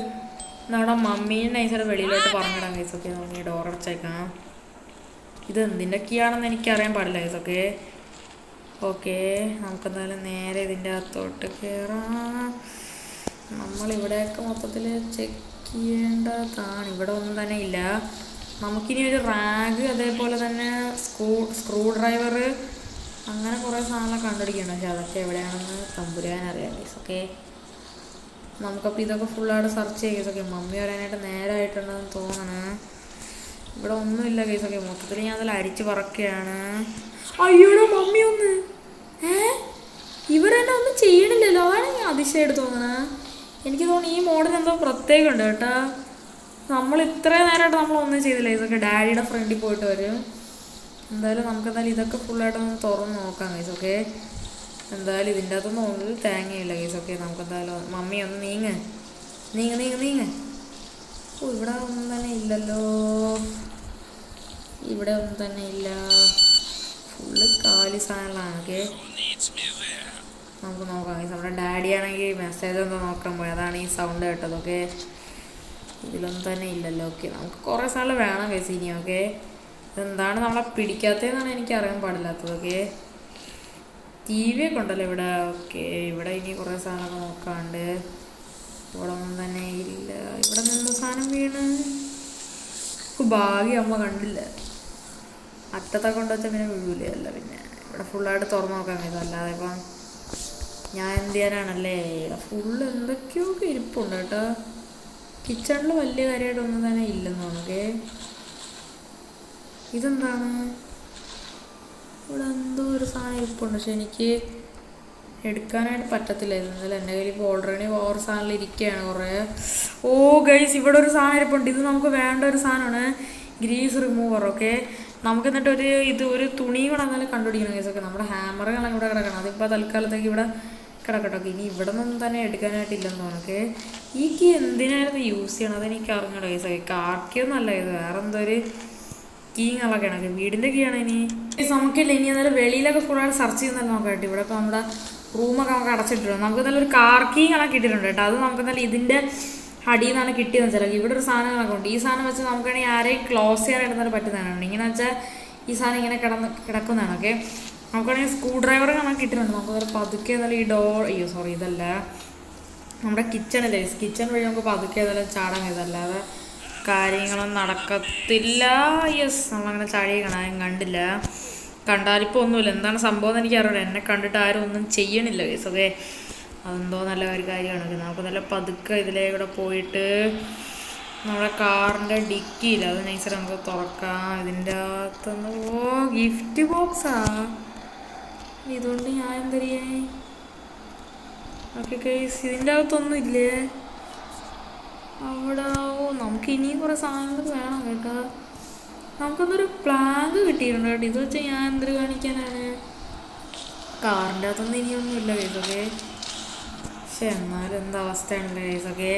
നമ്മുടെ മമ്മീനെ നൈസായിട്ട് വെളിയിലോട്ട് പറഞ്ഞിടാം ഗൈസ്. ഓക്കെ, നമുക്ക് ഈ ഡോർ അടച്ചേക്കാം. ഇത് എന്തിൻ്റെ കീ ആണെന്ന് എനിക്കറിയാൻ പാടില്ല ഗൈസ്. ഓക്കെ ഓക്കെ, നമുക്കെന്തായാലും നേരെ ഇതിൻ്റെ അകത്തോട്ട് കയറാം. നമ്മളിവിടെയൊക്കെ മൊത്തത്തിൽ ചെക്ക് ചെയ്യേണ്ടതാണ്. ഇവിടെ ഒന്നും തന്നെ ഇല്ല. നമുക്കിനി ഒരു റാഗ്, അതേപോലെ തന്നെ സ്ക്രൂ ഡ്രൈവർ, അങ്ങനെ കുറേ സാധനങ്ങൾ കണ്ടുപിടിക്കണം. പക്ഷെ അതൊക്കെ എവിടെയാണെന്ന് തമ്പുരാനറിയാം ഗൈസ്. ഓക്കെ, നമുക്കപ്പോൾ ഇതൊക്കെ ഫുള്ളായിട്ട് സെർച്ച് ചെയ്യുക ഗൈസ്. ഓക്കെ, മമ്മി വരാനായിട്ട് നേരമായിട്ടുണ്ടെന്ന് തോന്നണേ. ഇവിടെ ഒന്നുമില്ല ഗൈസ്. ഓക്കെ, മൊത്തത്തിൽ ഞാൻ അതിൽ അടിച്ച് പറക്കുകയാണ്. അയ്യോടാ മമ്മി ഒന്ന് ഇവരെന്നെ ഒന്നും ചെയ്യണില്ലല്ലോ. അതാണ് ഞാൻ അതിശയമായിട്ട് തോന്നണേ. എനിക്ക് തോന്നുന്നു ഈ മോഡൽ എന്തോ പ്രത്യേകം ഉണ്ട് കേട്ടോ. നമ്മൾ ഇത്രയും നേരമായിട്ട് നമ്മളൊന്നും ചെയ്തില്ല. ഇതൊക്കെ ഡാഡിയുടെ ഫ്രണ്ടിൽ പോയിട്ട് വരും. എന്തായാലും നമുക്കെന്തായാലും ഇതൊക്കെ ഫുള്ളായിട്ടൊന്ന് തുറന്ന് നോക്കാം ഗൈസ്. ഓക്കെ, എന്തായാലും ഇതിൻ്റെ അകത്തൊന്നും ഒരു തേങ്ങയില്ല ഗൈസ്. ഓക്കെ, നമുക്കെന്തായാലും മമ്മി ഒന്ന് നീങ്ങ്. ഓ ഇവിടെ ഒന്നും തന്നെ ഇല്ലല്ലോ. ഇവിടെ ഒന്നും തന്നെ ഇല്ല. ഫുള്ള് കാലി സാധനങ്ങളാണ്. ഓക്കെ, നമുക്ക് നോക്കാം ഗൈസ്. നമ്മുടെ ഡാഡി ആണെങ്കിൽ മെസ്സേജ് എന്തോ നോക്കാൻ പോയി, അതാണ് ഈ സൗണ്ട് കേട്ടത്. ഓക്കെ, ഇതിലൊന്നും തന്നെ ഇല്ലല്ലോ. ഓക്കെ, നമുക്ക് കുറേ സാധനം വേണം ഗൈസ് ഇനി. ഓക്കെ, ഇതെന്താണ് നമ്മളെ പിടിക്കാത്തതെന്നാണ് എനിക്ക് അറിയാൻ പാടില്ലാത്തത്. ഓക്കെ, ടി വി ഒക്കെ ഉണ്ടല്ലോ ഇവിടെ. ഓക്കെ, ഇവിടെ ഇനി കുറേ സാധനമൊക്കെ നോക്കാണ്ട്. ഇവിടെ ഒന്നും തന്നെ ഇല്ല. ഇവിടെ നിന്ന് സാധനം വീണ് ഭാഗ്യം അമ്മ കണ്ടില്ല. അറ്റത്തൊക്കെ കൊണ്ടുവച്ചാൽ പിന്നെ വീഴൂലേ. അല്ല പിന്നെ ഇവിടെ ഫുള്ളായിട്ട് തുറന്നു നോക്കാൻ കഴിയും. അല്ലാതെ ഇപ്പം ഞാൻ എന്ത് ചെയ്യാനാണല്ലേ. ഇവിടെ ഫുള്ള് എന്തൊക്കെയൊക്കെ ഇരിപ്പുണ്ട് കേട്ടോ. കിച്ചണിൽ വലിയ കാര്യമായിട്ടൊന്നും തന്നെ ഇല്ലെന്ന് നമുക്ക്. ഇതെന്താണ്? ഇവിടെ എന്തോ ഒരു സാധനം ഇരിപ്പുണ്ട്. പക്ഷെ എനിക്ക് എടുക്കാനായിട്ട് പറ്റത്തില്ല. എന്നാലും എൻ്റെ കയ്യിൽ ഇപ്പോൾ ഓൾറെഡി ഓവർ സാധനം ഇരിക്കുകയാണ് കുറേ. ഓ ഗൈസ്, ഇവിടെ ഒരു സാധനം ഇരിപ്പുണ്ട്. ഇത് നമുക്ക് വേണ്ട ഒരു സാധനമാണ്, ഗ്രീസ് റിമൂവർ. ഓക്കെ, നമുക്ക് എന്നിട്ട് ഒരു തുണിയും കൂടെ എന്നാലും കണ്ടുപിടിക്കണം ഗൈസ്. ഓക്കെ, നമ്മുടെ ഹാമറുകളൊക്കെ ഇവിടെ കിടക്കണം. അതിപ്പോൾ തൽക്കാലത്തേക്ക് ഇവിടെ കിടക്കട്ടോ. ഇനി ഇവിടെ നിന്നും തന്നെ എടുക്കാനായിട്ടില്ലെന്ന് തോന്നുന്നു. ഈ കീ എന്തിനായിരുന്നു യൂസ് ചെയ്യണം അതെനിക്ക് അറിഞ്ഞൂടാ ഗൈസ്. കാർക്കിയൊന്നല്ല ഇത്, വേറെ എന്തോ ഒരു കീങ്ങളൊക്കെയാണ്. വീടിൻ്റെ കീ ആണ്. ഇനി നമുക്കില്ല ഇനി എന്നാലും വെളിയിലൊക്കെ ഫുള്ളായിട്ട് സെർച്ച് ചെയ്യുന്നല്ലോ നോക്കാം കേട്ടോ. ഇവിടെ ഇപ്പോൾ നമ്മുടെ റൂമൊക്കെ നമുക്ക് അടച്ചിട്ടുണ്ട്. നമുക്ക് എന്നാലും ഒരു കാർ കീങ്ങളൊക്കെ കിട്ടിയിട്ടുണ്ട് കേട്ടോ. അത് നമുക്ക് എന്നാലും ഇതിൻ്റെ അടിയിൽ നിന്നാണ് കിട്ടിയതെന്ന് വെച്ചാൽ ഇവിടെ ഒരു സാധനങ്ങളൊക്കെ ഉണ്ട്. ഈ സാധനം വെച്ച് നമുക്കാണെങ്കിൽ ആരെയും ക്ലോസ് ചെയ്യാനായിട്ട് എന്നാലും പറ്റുന്നതാണ്. ഇങ്ങനെ വെച്ചാൽ ഈ സാധനം ഇങ്ങനെ കിടക്കുന്നതാണ്. ഓക്കെ, നമുക്കാണെങ്കിൽ സ്ക്രൂ ഡ്രൈവർ നമുക്ക് കിട്ടുന്നുണ്ട്. നമുക്ക് പതുക്കെ എന്നാലും ഈ ഡോർ ഇതല്ല നമ്മുടെ കിച്ചണില്ലേ, കിച്ചൺ വഴി നമുക്ക് പതുക്കെ ഏതായാലും ചാടാൻ ഇതല്ലാതെ കാര്യങ്ങളൊന്നും നടക്കത്തില്ല. യെസ്, നമ്മളങ്ങനെ ചാടിയെ കാണാൻ കണ്ടില്ല. കണ്ടാലിപ്പോൾ ഒന്നുമില്ല. എന്താണ് സംഭവം എന്ന് എനിക്കറിയില്ല. എന്നെ കണ്ടിട്ട് ആരും ഒന്നും ചെയ്യണില്ല ഗൈസ്. ഓക്കെ, അതെന്തോ നല്ല ഒരു കാര്യമാണ്. നമുക്ക് നല്ല പതുക്കെ ഇതിലേ കൂടെ പോയിട്ട് നമ്മുടെ കാറിൻ്റെ ഡിക്കിയില്ല, അത് നൈസായിട്ട് നമുക്ക് തുറക്കാം. ഇതിൻ്റെ അകത്തുനിന്ന് ഗിഫ്റ്റ് ബോക്സാ. ഇതുകൊണ്ട് ഞാൻ എന്തരിയേ? ഓക്കെ ഗൈസ്, ഇതിൻ്റെ അകത്തൊന്നും ഇല്ലേ അവിടെ? നമുക്ക് ഇനിയും കുറേ സാധനങ്ങൾ വേണം കേട്ടോ. നമുക്കൊന്നൊരു പ്ലാങ്ക് കിട്ടിയിട്ടുണ്ട് കേട്ടോ. ഇത് വെച്ചാൽ ഞാൻ എന്തൊരു കാണിക്കാനാണ്? കാറിൻ്റെ അകത്തൊന്നും ഇനിയൊന്നുമില്ല ഗൈസ്. ഓക്കെ, പക്ഷെ എന്നാലും എന്താ അവസ്ഥയാണല്ലോ ഗൈസ്. ഓക്കെ,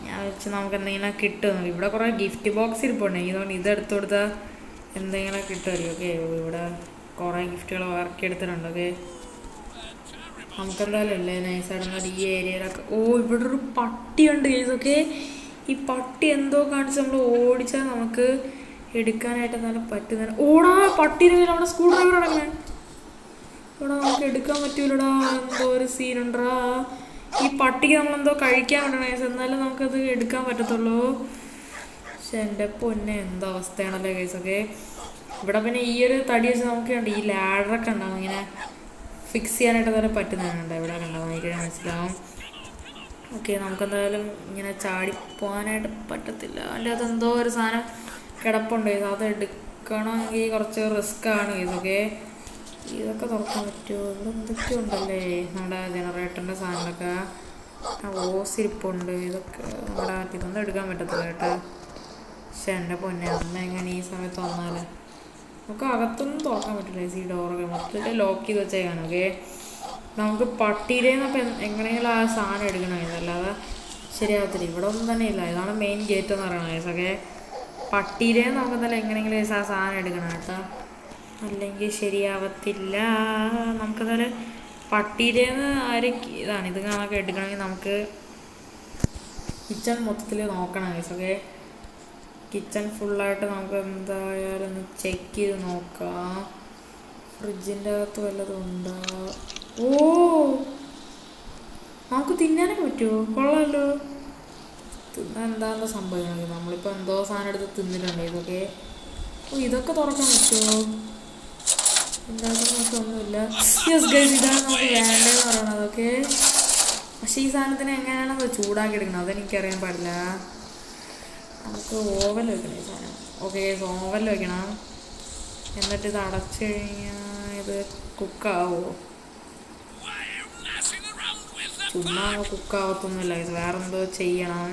ഞാൻ വെച്ച് നമുക്ക് എന്തെങ്കിലും കിട്ടും. ഇവിടെ കുറേ ഗിഫ്റ്റ് ബോക്സ് ഇരിപ്പുണ്ട്. ഇതുകൊണ്ട് ഇതെടുത്തു കൊടുത്താൽ എന്തെങ്കിലും കിട്ടുമായിരിക്കും. ഓക്കെ, ഇവിടെ കുറേ ഗിഫ്റ്റുകൾ വർക്ക് എടുത്തിട്ടുണ്ട്. ഓക്കെ, നമുക്കെന്തായാലും അല്ലേ നൈസായിട്ട് ഈ ഏരിയയിലൊക്കെ. ഇവിടെ ഒരു പട്ടിയുണ്ട് ഗൈസ്. ഓക്കെ, ഈ പട്ടി എന്തോ കാണിച്ച് നമ്മൾ ഓടിച്ചാൽ നമുക്ക് എടുക്കാനായിട്ട് എന്നാലും പറ്റുന്ന. ഓടാ, പട്ടീനെ നമ്മുടെ സ്ക്രൂ ഡ്രൈവർ അടങ്ങണേ. ഇവിടെ നമുക്ക് എടുക്കാൻ പറ്റൂലടാ. എന്തോ ഒരു സീനുണ്ടാ. ഈ പട്ടിക്ക് നമ്മളെന്തോ കഴിക്കാൻ വേണ്ടേ, എന്നാലും നമുക്കത് എടുക്കാൻ പറ്റത്തുള്ളൂ. പക്ഷെ എൻ്റെ പൊന്നെ എന്താ അവസ്ഥയാണല്ലേ ഗൈസ്. ഓക്കെ, ഇവിടെ പിന്നെ ഈ ഒരു തടി വെച്ച് നമുക്ക് ഉണ്ട് ഈ ലാഡറൊക്കെ ഉണ്ടാവും ഇങ്ങനെ ഫിക്സ് ചെയ്യാനായിട്ട് തന്നെ പറ്റുന്നുണ്ട്. ഇവിടെ കണ്ടാൽ നോക്കിക്കഴിഞ്ഞാൽ മനസ്സിലാവും. ഓക്കെ, നമുക്കെന്തായാലും ഇങ്ങനെ ചാടി പോകാനായിട്ട് പറ്റത്തില്ല. അതിൻ്റെ അകത്ത് എന്തോ ഒരു സാധനം കിടപ്പുണ്ട്. അത് എടുക്കണമെങ്കിൽ കുറച്ച് റിസ്ക് ആണ്. ഇതൊക്കെ തുറക്കാൻ പറ്റുമോ? ഇവിടെ എന്തൊക്കെ ഉണ്ടല്ലേ നമ്മുടെ ജനറേറ്ററിൻ്റെ സാധനങ്ങളൊക്കെ. ഓസിരിപ്പുണ്ട്. ഇതൊക്കെ നമ്മുടെ ഇതൊന്നും എടുക്കാൻ പറ്റത്തില്ല കേട്ടോ. പക്ഷെ എൻ്റെ പൊന്നെ, അമ്മ എങ്ങനെ ഈ സമയത്ത് വന്നാലേ നമുക്ക് അകത്തൊന്നും തുറക്കാൻ പറ്റില്ല. ഈ ഡോറൊക്കെ മൊത്തത്തിൽ ലോക്ക് ചെയ്ത് വെച്ചേക്കാണ്. ഓക്കെ, നമുക്ക് പട്ടിയിലേന്നപ്പോൾ എങ്ങനെയെങ്കിലും ആ സാധനം എടുക്കണം. ഇതല്ലാതെ ശരിയാകത്തില്ല. ഇവിടെ ഒന്നും തന്നെ ഇല്ല. ഇതാണ് മെയിൻ ഗേറ്റ് എന്ന് പറയുന്നത് കേസൊക്കെ. പട്ടിയിലേന്ന് നമുക്ക് എന്തായാലും എങ്ങനെയെങ്കിലും ആ സാധനം എടുക്കണം കേട്ടോ, അല്ലെങ്കിൽ ശരിയാവത്തില്ല. നമുക്കെന്തായാലും പട്ടിയിലേന്ന് ഇതാണ് ഇത് കാണാനൊക്കെ എടുക്കണമെങ്കിൽ നമുക്ക് കിച്ചൺ മൊത്തത്തിൽ നോക്കണം കേസൊക്കെ. കിച്ചൺ ഫുള്ളായിട്ട് നമുക്ക് എന്തായാലും ഒന്ന് ചെക്ക് ചെയ്ത് നോക്കാം. ഫ്രിഡ്ജിൻ്റെ അകത്ത് വല്ലതും ഉണ്ടോ? ഓ, നമുക്ക് തിന്നാനൊക്കെ പറ്റുമോ? കൊള്ളാമല്ലോ. തിന്നാൻ എന്താണെന്ന് സംഭവിക്കണം. നമ്മളിപ്പോൾ എന്തോ സാധനം എടുത്ത് തിന്നിട്ടുണ്ട്. ഇതൊക്കെ ഇതൊക്കെ തുറക്കാൻ പറ്റുമോ? എന്താണെന്ന് ഒന്നുമില്ല. യെസ് ഗൈസ്, ഇതാണ് നമുക്ക് വേണ്ടതെന്ന് പറയണത്. ഓക്കെ, പക്ഷേ ഈ സാധനത്തിന് എങ്ങനെയാണത് ചൂടാക്കി എടുക്കണം അതെനിക്കറിയാൻ പാടില്ല. നമുക്ക് ഓവനിൽ വെക്കണം ഈ സാധനം. ഓക്കെ, ഓവനിൽ വെക്കണം. എന്നിട്ട് ഇത് അടച്ചു കഴിഞ്ഞാൽ ഇത് കുക്കാവോ? ചുമ്മാ കുക്കാവത്തൊന്നുമില്ല. ഇത് വേറെന്തോ ചെയ്യണം.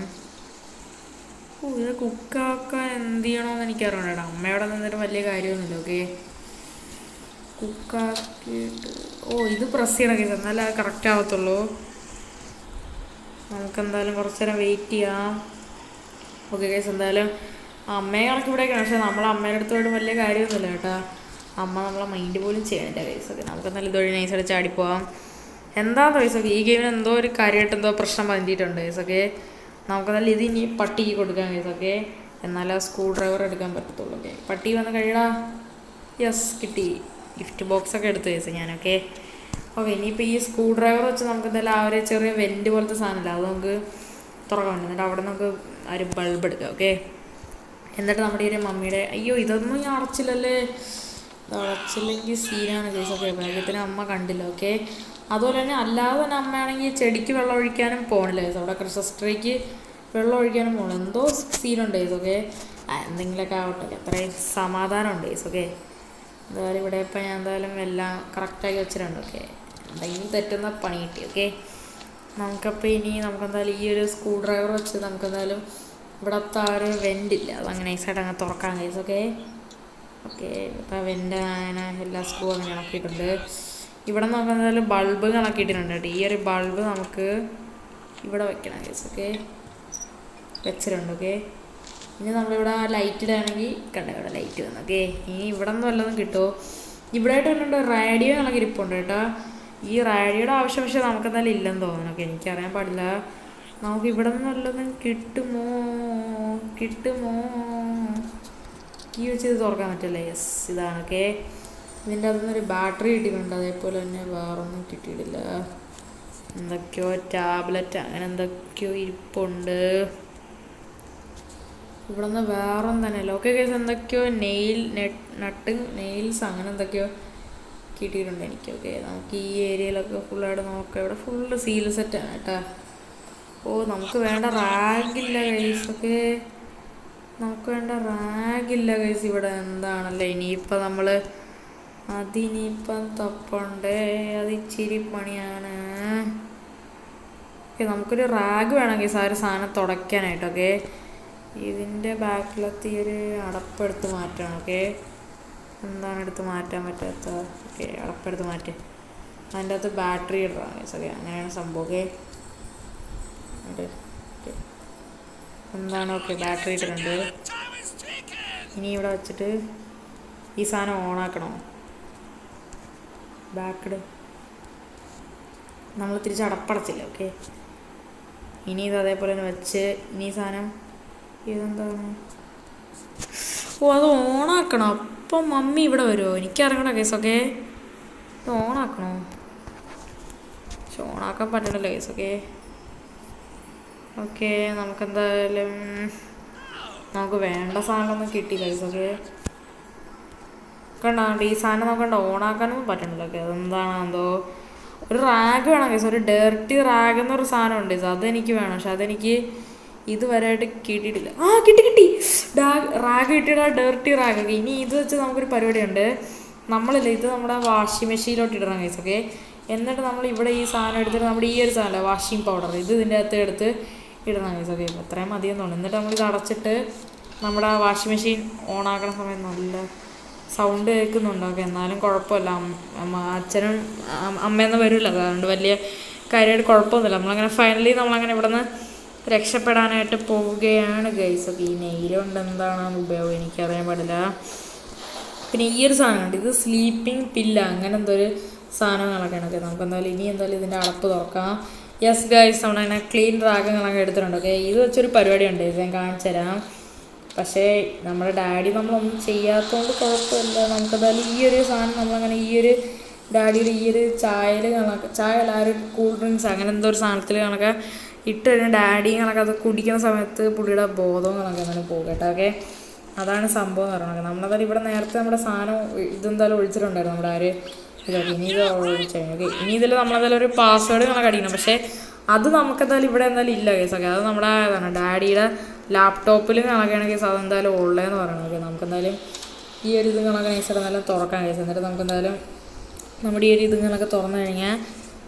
ഇത് കുക്കാക്കാൻ എന്ത് ചെയ്യണമെന്ന് എനിക്കറിയണം കേട്ടോ. അമ്മയോടെ നിന്നിട്ട് വലിയ കാര്യമൊന്നുമില്ല. ഓക്കെ, കുക്കാക്കിയിട്ട് ഇത് പ്രസ് ചെയ്യണം കേസ്, എന്നാലേ അത് കറക്റ്റ് ആവത്തുള്ളൂ. നമുക്കെന്തായാലും കുറച്ച് നേരം വെയിറ്റ് ചെയ്യാം. ഓക്കെ കേസ്, എന്തായാലും അമ്മയെ കണക്ക് ഇവിടെയൊക്കെയാണ്. പക്ഷേ നമ്മളെ അമ്മയുടെ അടുത്ത് പോയിട്ട് വലിയ കാര്യമൊന്നുമില്ല കേട്ടോ. അമ്മ നമ്മളെ മൈൻഡ് പോലും ചെയ്യണില്ല കേസൊക്കെ. നമുക്കെന്തായാലും ഇതൊഴി നൈസായിട്ട് ചാടിപ്പോവാം. എന്താണെന്ന് കേസൊക്കെ ഈ ഗെയിമിന് എന്തോ ഒരു കാര്യമായിട്ട് എന്തോ പ്രശ്നം പറ്റിയിട്ടുണ്ട് കേസൊക്കെ. നമുക്കെന്തായാലും ഇത് ഇനി പട്ടിക്ക് കൊടുക്കാം കേസൊക്കെ, എന്നാലും സ്ക്രൂ ഡ്രൈവർ എടുക്കാൻ പറ്റത്തുള്ളൂ. ഓക്കെ, പട്ടി വന്ന് കഴിയടാ. യെസ്, കിട്ടി. ഗിഫ്റ്റ് ബോക്സൊക്കെ എടുത്ത് കേസ് ഞാനൊക്കെ. ഓക്കെ, ഇനിയിപ്പോൾ ഈ സ്ക്രൂ ഡ്രൈവർ വെച്ച് നമുക്ക് എന്തായാലും ആ ഒരു ചെറിയ വെൻറ്റ് പോലത്തെ സാധനമില്ല, അത് നമുക്ക് തുറക്കാൻ പറ്റും. എന്നിട്ട് അവിടെ നമുക്ക് ആ ഒരു ബൾബ് എടുക്കാം. ഓക്കെ, എന്നിട്ട് നമ്മുടെ ഈ ഒരു മമ്മിയുടെ ഇതൊന്നും ഞാൻ അടച്ചില്ലല്ലേ. അടച്ചില്ലെങ്കിൽ സീനാണ് കേസൊക്കെ. ഭാഗ്യത്തിന് അമ്മ കണ്ടില്ല. ഓക്കെ, അതുപോലെ തന്നെ അല്ലാതെ തന്നെ അമ്മയാണെങ്കിൽ ചെടിക്ക് വെള്ളം ഒഴിക്കാനും പോകണില്ല കേസ്. അവിടെ ക്രിസ്മസ് ട്രീക്ക് വെള്ളം ഒഴിക്കാനും പോകണം. എന്തോ സീനുണ്ട് കേസൊക്കെ. എന്തെങ്കിലുമൊക്കെ ആവട്ടെ, അത്രയും സമാധാനം ഉണ്ട് കേസൊക്കെ. എന്തായാലും ഇവിടെ ഇപ്പം ഞാൻ എന്തായാലും എല്ലാം കറക്റ്റാക്കി വെച്ചിട്ടുണ്ട്. ഓക്കെ, എന്തെങ്കിലും തെറ്റുന്ന പണി കിട്ടി. ഓക്കെ, നമുക്കപ്പോൾ ഇനി നമുക്കെന്തായാലും ഈ ഒരു സ്ക്രൂ ഡ്രൈവർ വെച്ച് നമുക്കെന്തായാലും ഇവിടുത്തെ ആ ഒരു വെൻ്റില്ല അതങ്ങനെ നൈസായിട്ട് അങ്ങ് തുറക്കാൻ കേസ്. ഓക്കെ, ഇപ്പോൾ വെൻ്റ് അങ്ങനെ എല്ലാ സ്ക്രൂ അങ്ങനെ ഇളക്കിയിട്ടുണ്ട്. ഇവിടെ നമുക്ക് എന്തായാലും ബൾബ് കണക്കിയിട്ടുണ്ട് കേട്ടോ. ഈ ഒരു ബൾബ് നമുക്ക് ഇവിടെ വെക്കണം കേസ്. ഓക്കെ, വെച്ചിട്ടുണ്ട്. ഓക്കെ, ഇനി നമ്മളിവിടെ ലൈറ്റ് ഇടുകയാണെങ്കിൽ കണ്ട ഇവിടെ ലൈറ്റ് വന്നു. ഓക്കെ, ഇനി ഇവിടെ നിന്ന് വല്ലതും കിട്ടുമോ? ഇവിടെ ആയിട്ട് വന്നിട്ട് റേഡിയോ കണക്ക് ഇരിപ്പുണ്ട് കേട്ടോ. ഈ റേഡിയോയുടെ ആവശ്യം പക്ഷേ നമുക്കെന്തായാലും ഇല്ലെന്ന് തോന്നുന്നു. ഓക്കെ, എനിക്കറിയാൻ പാടില്ല. നമുക്ക് ഇവിടെ നിന്ന് വല്ലതും കിട്ടുമോ? ഈ വെച്ച് ഇത് തുറക്കാൻ പറ്റില്ല. യെസ്, ഇതാണ്. ഓക്കെ, ഇതിൻ്റെ അകത്തുനിന്നൊരു ബാറ്ററി കിട്ടിയിട്ടുണ്ട്. അതേപോലെ തന്നെ വേറൊന്നും കിട്ടിയിട്ടില്ല. എന്തൊക്കെയോ ടാബ്ലറ്റ് അങ്ങനെ എന്തൊക്കെയോ ഇരിപ്പുണ്ട്. ഇവിടെ നിന്ന് വേറൊന്നും തന്നെയല്ല. ഓക്കെ കേസ്, എന്തൊക്കെയോ നെയിൽസ് അങ്ങനെ എന്തൊക്കെയോ കിട്ടിയിട്ടുണ്ട് എനിക്ക്. ഓക്കെ, നമുക്ക് ഈ ഏരിയയിലൊക്കെ ഫുള്ളായിട്ട് നോക്കാം. ഇവിടെ ഫുള്ള് സീൽ സെറ്റാണ് കേട്ടോ. നമുക്ക് വേണ്ട റാഗില്ല കൈസ്. ഓക്കെ, നമുക്ക് വേണ്ട റാഗില്ല കൈസ്. ഇവിടെ എന്താണല്ലേ ഇനിയിപ്പോൾ നമ്മൾ അതിനിപ്പം തപ്പണ്ടേ, അത് ഇച്ചിരി പണിയാണ്. ഓക്കെ, നമുക്കൊരു റാഗ് വേണം കേസ് ആ ഒരു സാധനം തുടയ്ക്കാനായിട്ട്. ഓക്കെ, ഇതിൻ്റെ ബാക്കിലത്തെ ഈ ഒരു അടപ്പെടുത്ത് മാറ്റണം. ഓക്കെ, എന്താണ് എടുത്ത് മാറ്റാൻ പറ്റാത്ത? ഓക്കെ, അടപ്പെടുത്ത് മാറ്റി അതിൻ്റെ അകത്ത് ബാറ്ററി ഇടണം കേസ്. ഓക്കെ, അങ്ങനെയാണ് സംഭവം. ഓക്കെ, എന്താണ്? ഓക്കെ, ബാറ്ററി ഇട്ടിട്ടുണ്ട്. ഇനി ഇവിടെ വെച്ചിട്ട് ഈ സാധനം ഓണാക്കണോ? ബാക്കിട് നമ്മൾ തിരിച്ച് അടപ്പടച്ചില്ല. ഓക്കെ, ഇനി ഇത് അതേപോലെ തന്നെ വെച്ച് ഇനി ഈ സാധനം ഇതെന്താണ്? അത് ഓണാക്കണം. അപ്പം മമ്മി ഇവിടെ വരുമോ? എനിക്കറിയണ കേസൊക്കെ. ഇത് ഓണാക്കണോ? പക്ഷെ ഓണാക്കാൻ പറ്റണല്ലോ കേസൊക്കെ. ഓക്കെ, നമുക്കെന്തായാലും നമുക്ക് വേണ്ട സാധനമൊന്നും കിട്ടിയില്ല കേസൊക്കെ. കണ്ടാണ്ട് ഈ സാധനം നോക്കണ്ട ഓണാക്കാനൊന്നും പറ്റണില്ല. ഓക്കെ അതെന്താണ് എന്തോ ഒരു റാഗ് വേണം കേസ്, ഒരു ഡേർട്ടി റാഗ് എന്നൊരു സാധനം ഉണ്ട് കേസ്, അതെനിക്ക് വേണം. പക്ഷെ അതെനിക്ക് ഇതുവരെയായിട്ട് കിട്ടിയിട്ടില്ല. കിട്ടി റാഗ് കിട്ടിയിട്ട് ഡേർട്ടി റാഗ്. ഓക്കെ ഇനി ഇത് വെച്ച് നമുക്കൊരു പരിപാടിയുണ്ട്. നമ്മളില്ല ഇത് നമ്മുടെ വാഷിംഗ് മെഷീനിലോട്ട് ഇടണം കേസ്. ഓക്കെ എന്നിട്ട് നമ്മൾ ഇവിടെ ഈ സാധനം എടുത്തിട്ട് നമ്മുടെ ഈ ഒരു സാധനം വാഷിംഗ് പൗഡർ ഇതിൻ്റെ അകത്ത് എടുത്ത് ഇടണം കേസ്. ഓക്കെ അത്രയും മതിയെന്ന് തോന്നുന്നു. എന്നിട്ട് നമ്മളിത് അടച്ചിട്ട് നമ്മുടെ വാഷിംഗ് മെഷീൻ ഓണാക്കണ സമയം നല്ല സൗണ്ട് കേൾക്കുന്നുണ്ട്. ഓക്കെ എന്നാലും കുഴപ്പമില്ല, അച്ഛനും അമ്മയൊന്നും വരില്ല, അതുകൊണ്ട് വലിയ കാര്യമായിട്ട് കുഴപ്പമൊന്നുമില്ല. നമ്മളങ്ങനെ ഫൈനലി നമ്മളങ്ങനെ ഇവിടെ നിന്ന് രക്ഷപ്പെടാനായിട്ട് പോവുകയാണ് ഗൈസ്. ഓക്കെ ഈ നെയിലുകൊണ്ട് എന്താണെന്ന് ഉപയോഗം എനിക്കറിയാൻ പാടില്ല. പിന്നെ ഈ ഒരു സാധനമുണ്ട്, ഇത് സ്ലീപ്പിംഗ് പില്ല അങ്ങനെ എന്തോ ഒരു സാധനങ്ങളൊക്കെയാണ്. ഓക്കെ നമുക്ക് എന്തായാലും ഇനി എന്തായാലും ഇതിൻ്റെ അടപ്പ് തുറക്കാം. യെസ് ഗൈസ് നമ്മളങ്ങനെ ക്ലീൻ റാഗങ്ങളൊക്കെ എടുത്തിട്ടുണ്ട്. ഓക്കെ ഇത് വെച്ചൊരു പരിപാടിയുണ്ട്, ഇത് ഞാൻ കാണിച്ചു തരാം. പക്ഷേ നമ്മുടെ ഡാഡി നമ്മളൊന്നും ചെയ്യാത്തതുകൊണ്ട് കുഴപ്പമില്ല. നമുക്കെന്തായാലും ഈ ഒരു സാധനം നമ്മളങ്ങനെ ഈ ഒരു ഡാഡിയുടെ ഈ ഒരു ചായയിൽ കണക്ക് ചായ അല്ല ഒരു കൂൾ ഡ്രിങ്ക്സ് അങ്ങനെ എന്തോ ഒരു സാധനത്തിൽ കണക്ക് ഇട്ട് കഴിഞ്ഞാൽ ഡാഡി കണക്ക് അത് കുടിക്കുന്ന സമയത്ത് പുള്ളിയുടെ ബോധവും കണക്ക് അങ്ങനെ പോകും കേട്ടോ. ഓക്കെ അതാണ് സംഭവം എന്ന് പറയുന്നത്. നമ്മളെന്തായാലും ഇവിടെ നേരത്തെ നമ്മുടെ സാധനം ഇതെന്തായാലും ഒഴിച്ചിട്ടുണ്ടായിരുന്നു നമ്മുടെ ആ ഒരു ഇതൊക്കെ. ഇനി ഇത് ഒഴിച്ചു ഓക്കെ ഇനി ഇതിൽ നമ്മളെന്തായാലും ഒരു പാസ്വേഡ് കണക്ക് അടിക്കണം. പക്ഷേ അത് നമുക്കെന്തായാലും ഇവിടെ എന്തായാലും ഇല്ല കേസൊക്കെ. അത് നമ്മുടെ ഡാഡിയുടെ ലാപ്ടോപ്പിൽ കണക്കാണ് കേസ് അതെന്തായാലും ഉള്ളതെന്ന് പറയണം. ഓക്കെ നമുക്കെന്തായാലും ഈ ഒരു ഇത് കണക്ക് നൈസായിട്ട് എന്തായാലും തുറക്കാൻ കേസ്. എന്നിട്ട് നമുക്കെന്തായാലും നമ്മുടെ ഈ ഒരു ഇത് കണക്ക് തുറന്നു കഴിഞ്ഞാൽ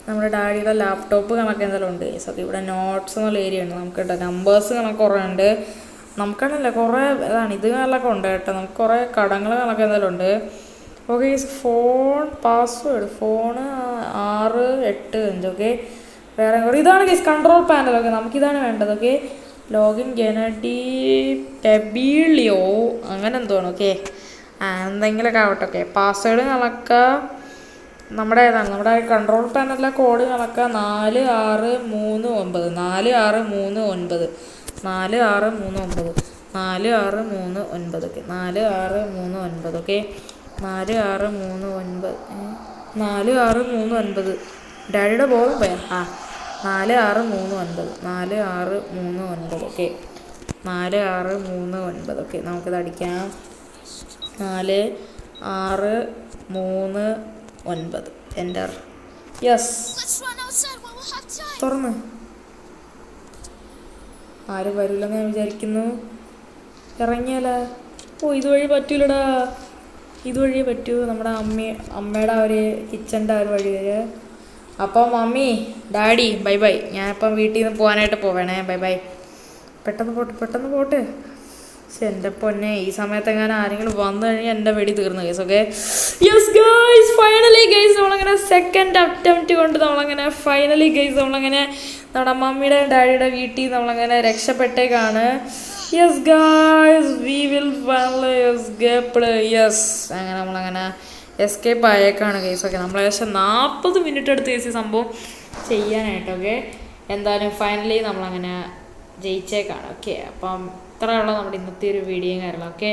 നമ്മുടെ ഡാഡിയുടെ ലാപ്ടോപ്പ് കണക്ക് എന്തായാലും ഉണ്ട് കേസ്. അത് ഇവിടെ നോട്ട്സ് എന്നുള്ള ഏരിയ ഉണ്ട് നമുക്ക് കേട്ടോ. നമ്പേഴ്സ് കണക്ക് കുറേ ഉണ്ട്, നമുക്കാണല്ല കുറേ ഇതാണ് ഇത് കണക്കൊക്കെ ഉണ്ട് കേട്ടോ. നമുക്ക് കുറേ കടങ്ങൾ കണക്ക് എന്തായാലും ഉണ്ട്. Okay case phone password phone 685 okay വേറെ ഇതാണ് കേസ് കൺട്രോൾ പാനൽ. ഓക്കെ നമുക്കിതാണ് വേണ്ടത്. ഓക്കെ ലോഗിൻ ഗെനഡി ടെബിളിയോ അങ്ങനെ എന്തോണം. ഓക്കെ എന്തെങ്കിലുമൊക്കെ ആവട്ടെ. ഓക്കെ പാസ്വേഡ് കണക്കുക നമ്മുടെ ഏതാണ് നമ്മുടെ കൺട്രോൾ പാനലിലെ കോഡ് കണക്കുക 4639 4639 4639 4639 ഓക്കെ 4639 ഓക്കെ 4639 4639 ഡാഡിയുടെ ബോധം പോയാ 4639 4639 ഓക്കെ 4639 ഓക്കെ നമുക്കിത് അടിക്കാം. 4639 എൻ്റർ. യെസ് തുറന്ന് ആരും വരില്ലെന്ന് ഞാൻ വിചാരിക്കുന്നു. ഇറങ്ങിയാലോ? ഇതുവഴി പറ്റൂലടാ, ഇതുവഴി പറ്റൂ. നമ്മുടെ അമ്മയുടെ ആ ഒരു കിച്ചൻ്റെ ആ ഒരു വഴി വരെ. അപ്പം മമ്മി ഡാഡി ബൈ ബൈ, ഞാനിപ്പം വീട്ടിൽ നിന്ന് പോകാനായിട്ട് പോവേണേ. ബൈ ബൈ, പെട്ടെന്ന് പോട്ടെ. പക്ഷെ എൻ്റെ പൊന്നെ ഈ സമയത്ത് എങ്ങനെ ആരെങ്കിലും വന്നു കഴിഞ്ഞാൽ എൻ്റെ വെടി തീർന്നു case. Okay yes guys finally guys നമ്മളങ്ങനെ സെക്കൻഡ് അറ്റംപ്റ്റ് കൊണ്ട് നമ്മളങ്ങനെ ഫൈനലി ഗൈസ് നമ്മളങ്ങനെ നമ്മുടെ മമ്മിയുടെ ഡാഡിയുടെ വീട്ടിൽ നമ്മളങ്ങനെ രക്ഷപ്പെട്ടേക്കാണ്. Yes guys we will finally escaped. Yes അങ്ങനെ നമ്മളങ്ങനെ എസ്കേപ്പ് ആയേക്കാണ് കേസ്. ഓക്കെ നമ്മൾ ഏകദേശം 40 മിനിറ്റ് എടുത്ത് കേസ് സംഭവം ചെയ്യാനായിട്ട്. ഓക്കെ എന്തായാലും ഫൈനലി നമ്മളങ്ങനെ ജയിച്ചേക്കാണ്. ഓക്കെ അപ്പം ഇത്രയുള്ള നമ്മുടെ ഇന്നത്തെ ഒരു വീഡിയോയും കാര്യങ്ങളും. ഓക്കെ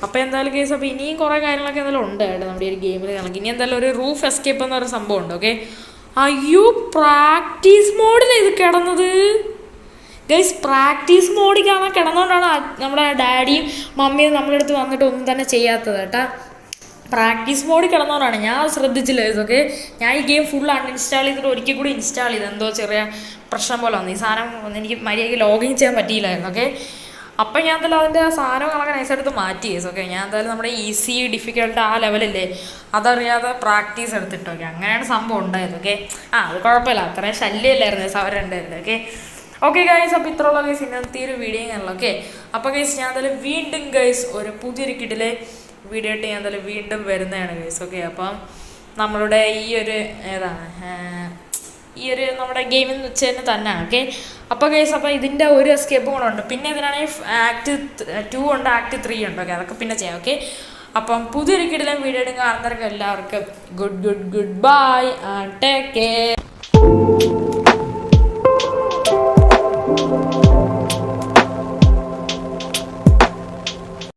അപ്പോൾ എന്തായാലും കേസ് അപ്പോൾ ഇനിയും കുറേ കാര്യങ്ങളൊക്കെ എന്തായാലും ഉണ്ട് കേട്ടോ നമ്മുടെ ഒരു ഗെയിമിൽ കണക്ക്. ഇനി എന്തായാലും ഒരു റൂഫ് എസ്കേപ്പ് എന്ന് പറയുന്ന സംഭവം ഉണ്ട്. ഓക്കെ അയ്യോ പ്രാക്ടീസ് മോഡിലാണ് ഇത് കിടന്നത് ഗൈസ്. പ്രാക്ടീസ് മോഡിൽ കാണാൻ കിടന്നുകൊണ്ടാണ് നമ്മുടെ ഡാഡിയും മമ്മിയും നമ്മുടെ അടുത്ത് വന്നിട്ട് ഒന്നും തന്നെ ചെയ്യാത്തത് കേട്ടോ. പ്രാക്ടീസ് മോഡിൽ കിടന്നവരാണ്, ഞാൻ ശ്രദ്ധിച്ചില്ല ഇതൊക്കെ. ഞാൻ ഈ ഗെയിം ഫുൾ അൺഇൻസ്റ്റാൾ ചെയ്തിട്ട് ഒരിക്കൽ കൂടി ഇൻസ്റ്റാൾ ചെയ്ത് എന്തോ ചെറിയ പ്രശ്നം പോലെ വന്നു. ഈ സാധനം എനിക്ക് മര്യാദയ്ക്ക് ലോഗിൻ ചെയ്യാൻ പറ്റിയില്ലായിരുന്നു. ഓക്കെ അപ്പം ഞാൻ എന്തായാലും അതിൻ്റെ ആ സാധനം കണക്കെ നൈസായിട്ട് മാറ്റി കേസ്. ഓക്കെ ഞാൻ എന്തായാലും നമ്മുടെ ഈസി ഡിഫിക്കൽട്ട് ആ ലെവലല്ലേ അതറിയാതെ പ്രാക്ടീസ് എടുത്തിട്ട്. ഓക്കെ അങ്ങനെയാണ് സംഭവം ഉണ്ടായത്. ഓക്കെ അത് കുഴപ്പമില്ല, അത്രയും ശല്യമല്ലായിരുന്നു അവരുണ്ടായിരുന്നു. ഓക്കെ ഗൈസ് അപ്പോൾ ഇത്രയുള്ള ഗൈസ് ഇന്നത്തെ ഒരു വീഡിയോ ആണല്ലോ. ഓക്കെ അപ്പോൾ ഗൈസ് ഞാൻ എന്തായാലും വീണ്ടും ഗൈസ് ഒരു പുതിയൊരു കിഡിലെ വീഡിയോ ആയിട്ട് ഞാൻ എന്തായാലും വീണ്ടും വരുന്നതാണ് ഗൈസ്. ഓക്കെ അപ്പം നമ്മളുടെ ഈ ഒരു നമ്മുടെ ഗെയിമിൽ വെച്ച് തന്നെയാണ്. ഓക്കെ അപ്പോൾ ഗൈസ് അപ്പോൾ ഇതിൻ്റെ ഒരു എസ്കേപ്പും കൂടെ ഉണ്ട്. പിന്നെ ഇതിനാണെങ്കിൽ Act 2 ഉണ്ട്, Act 3 ഉണ്ട്. ഓക്കെ അതൊക്കെ പിന്നെ ചെയ്യാം. ഓക്കെ അപ്പം പുതിയൊരു കിടിലൻ വീഡിയോ കാണുന്നവർക്ക് എല്ലാവർക്കും good bye and take care.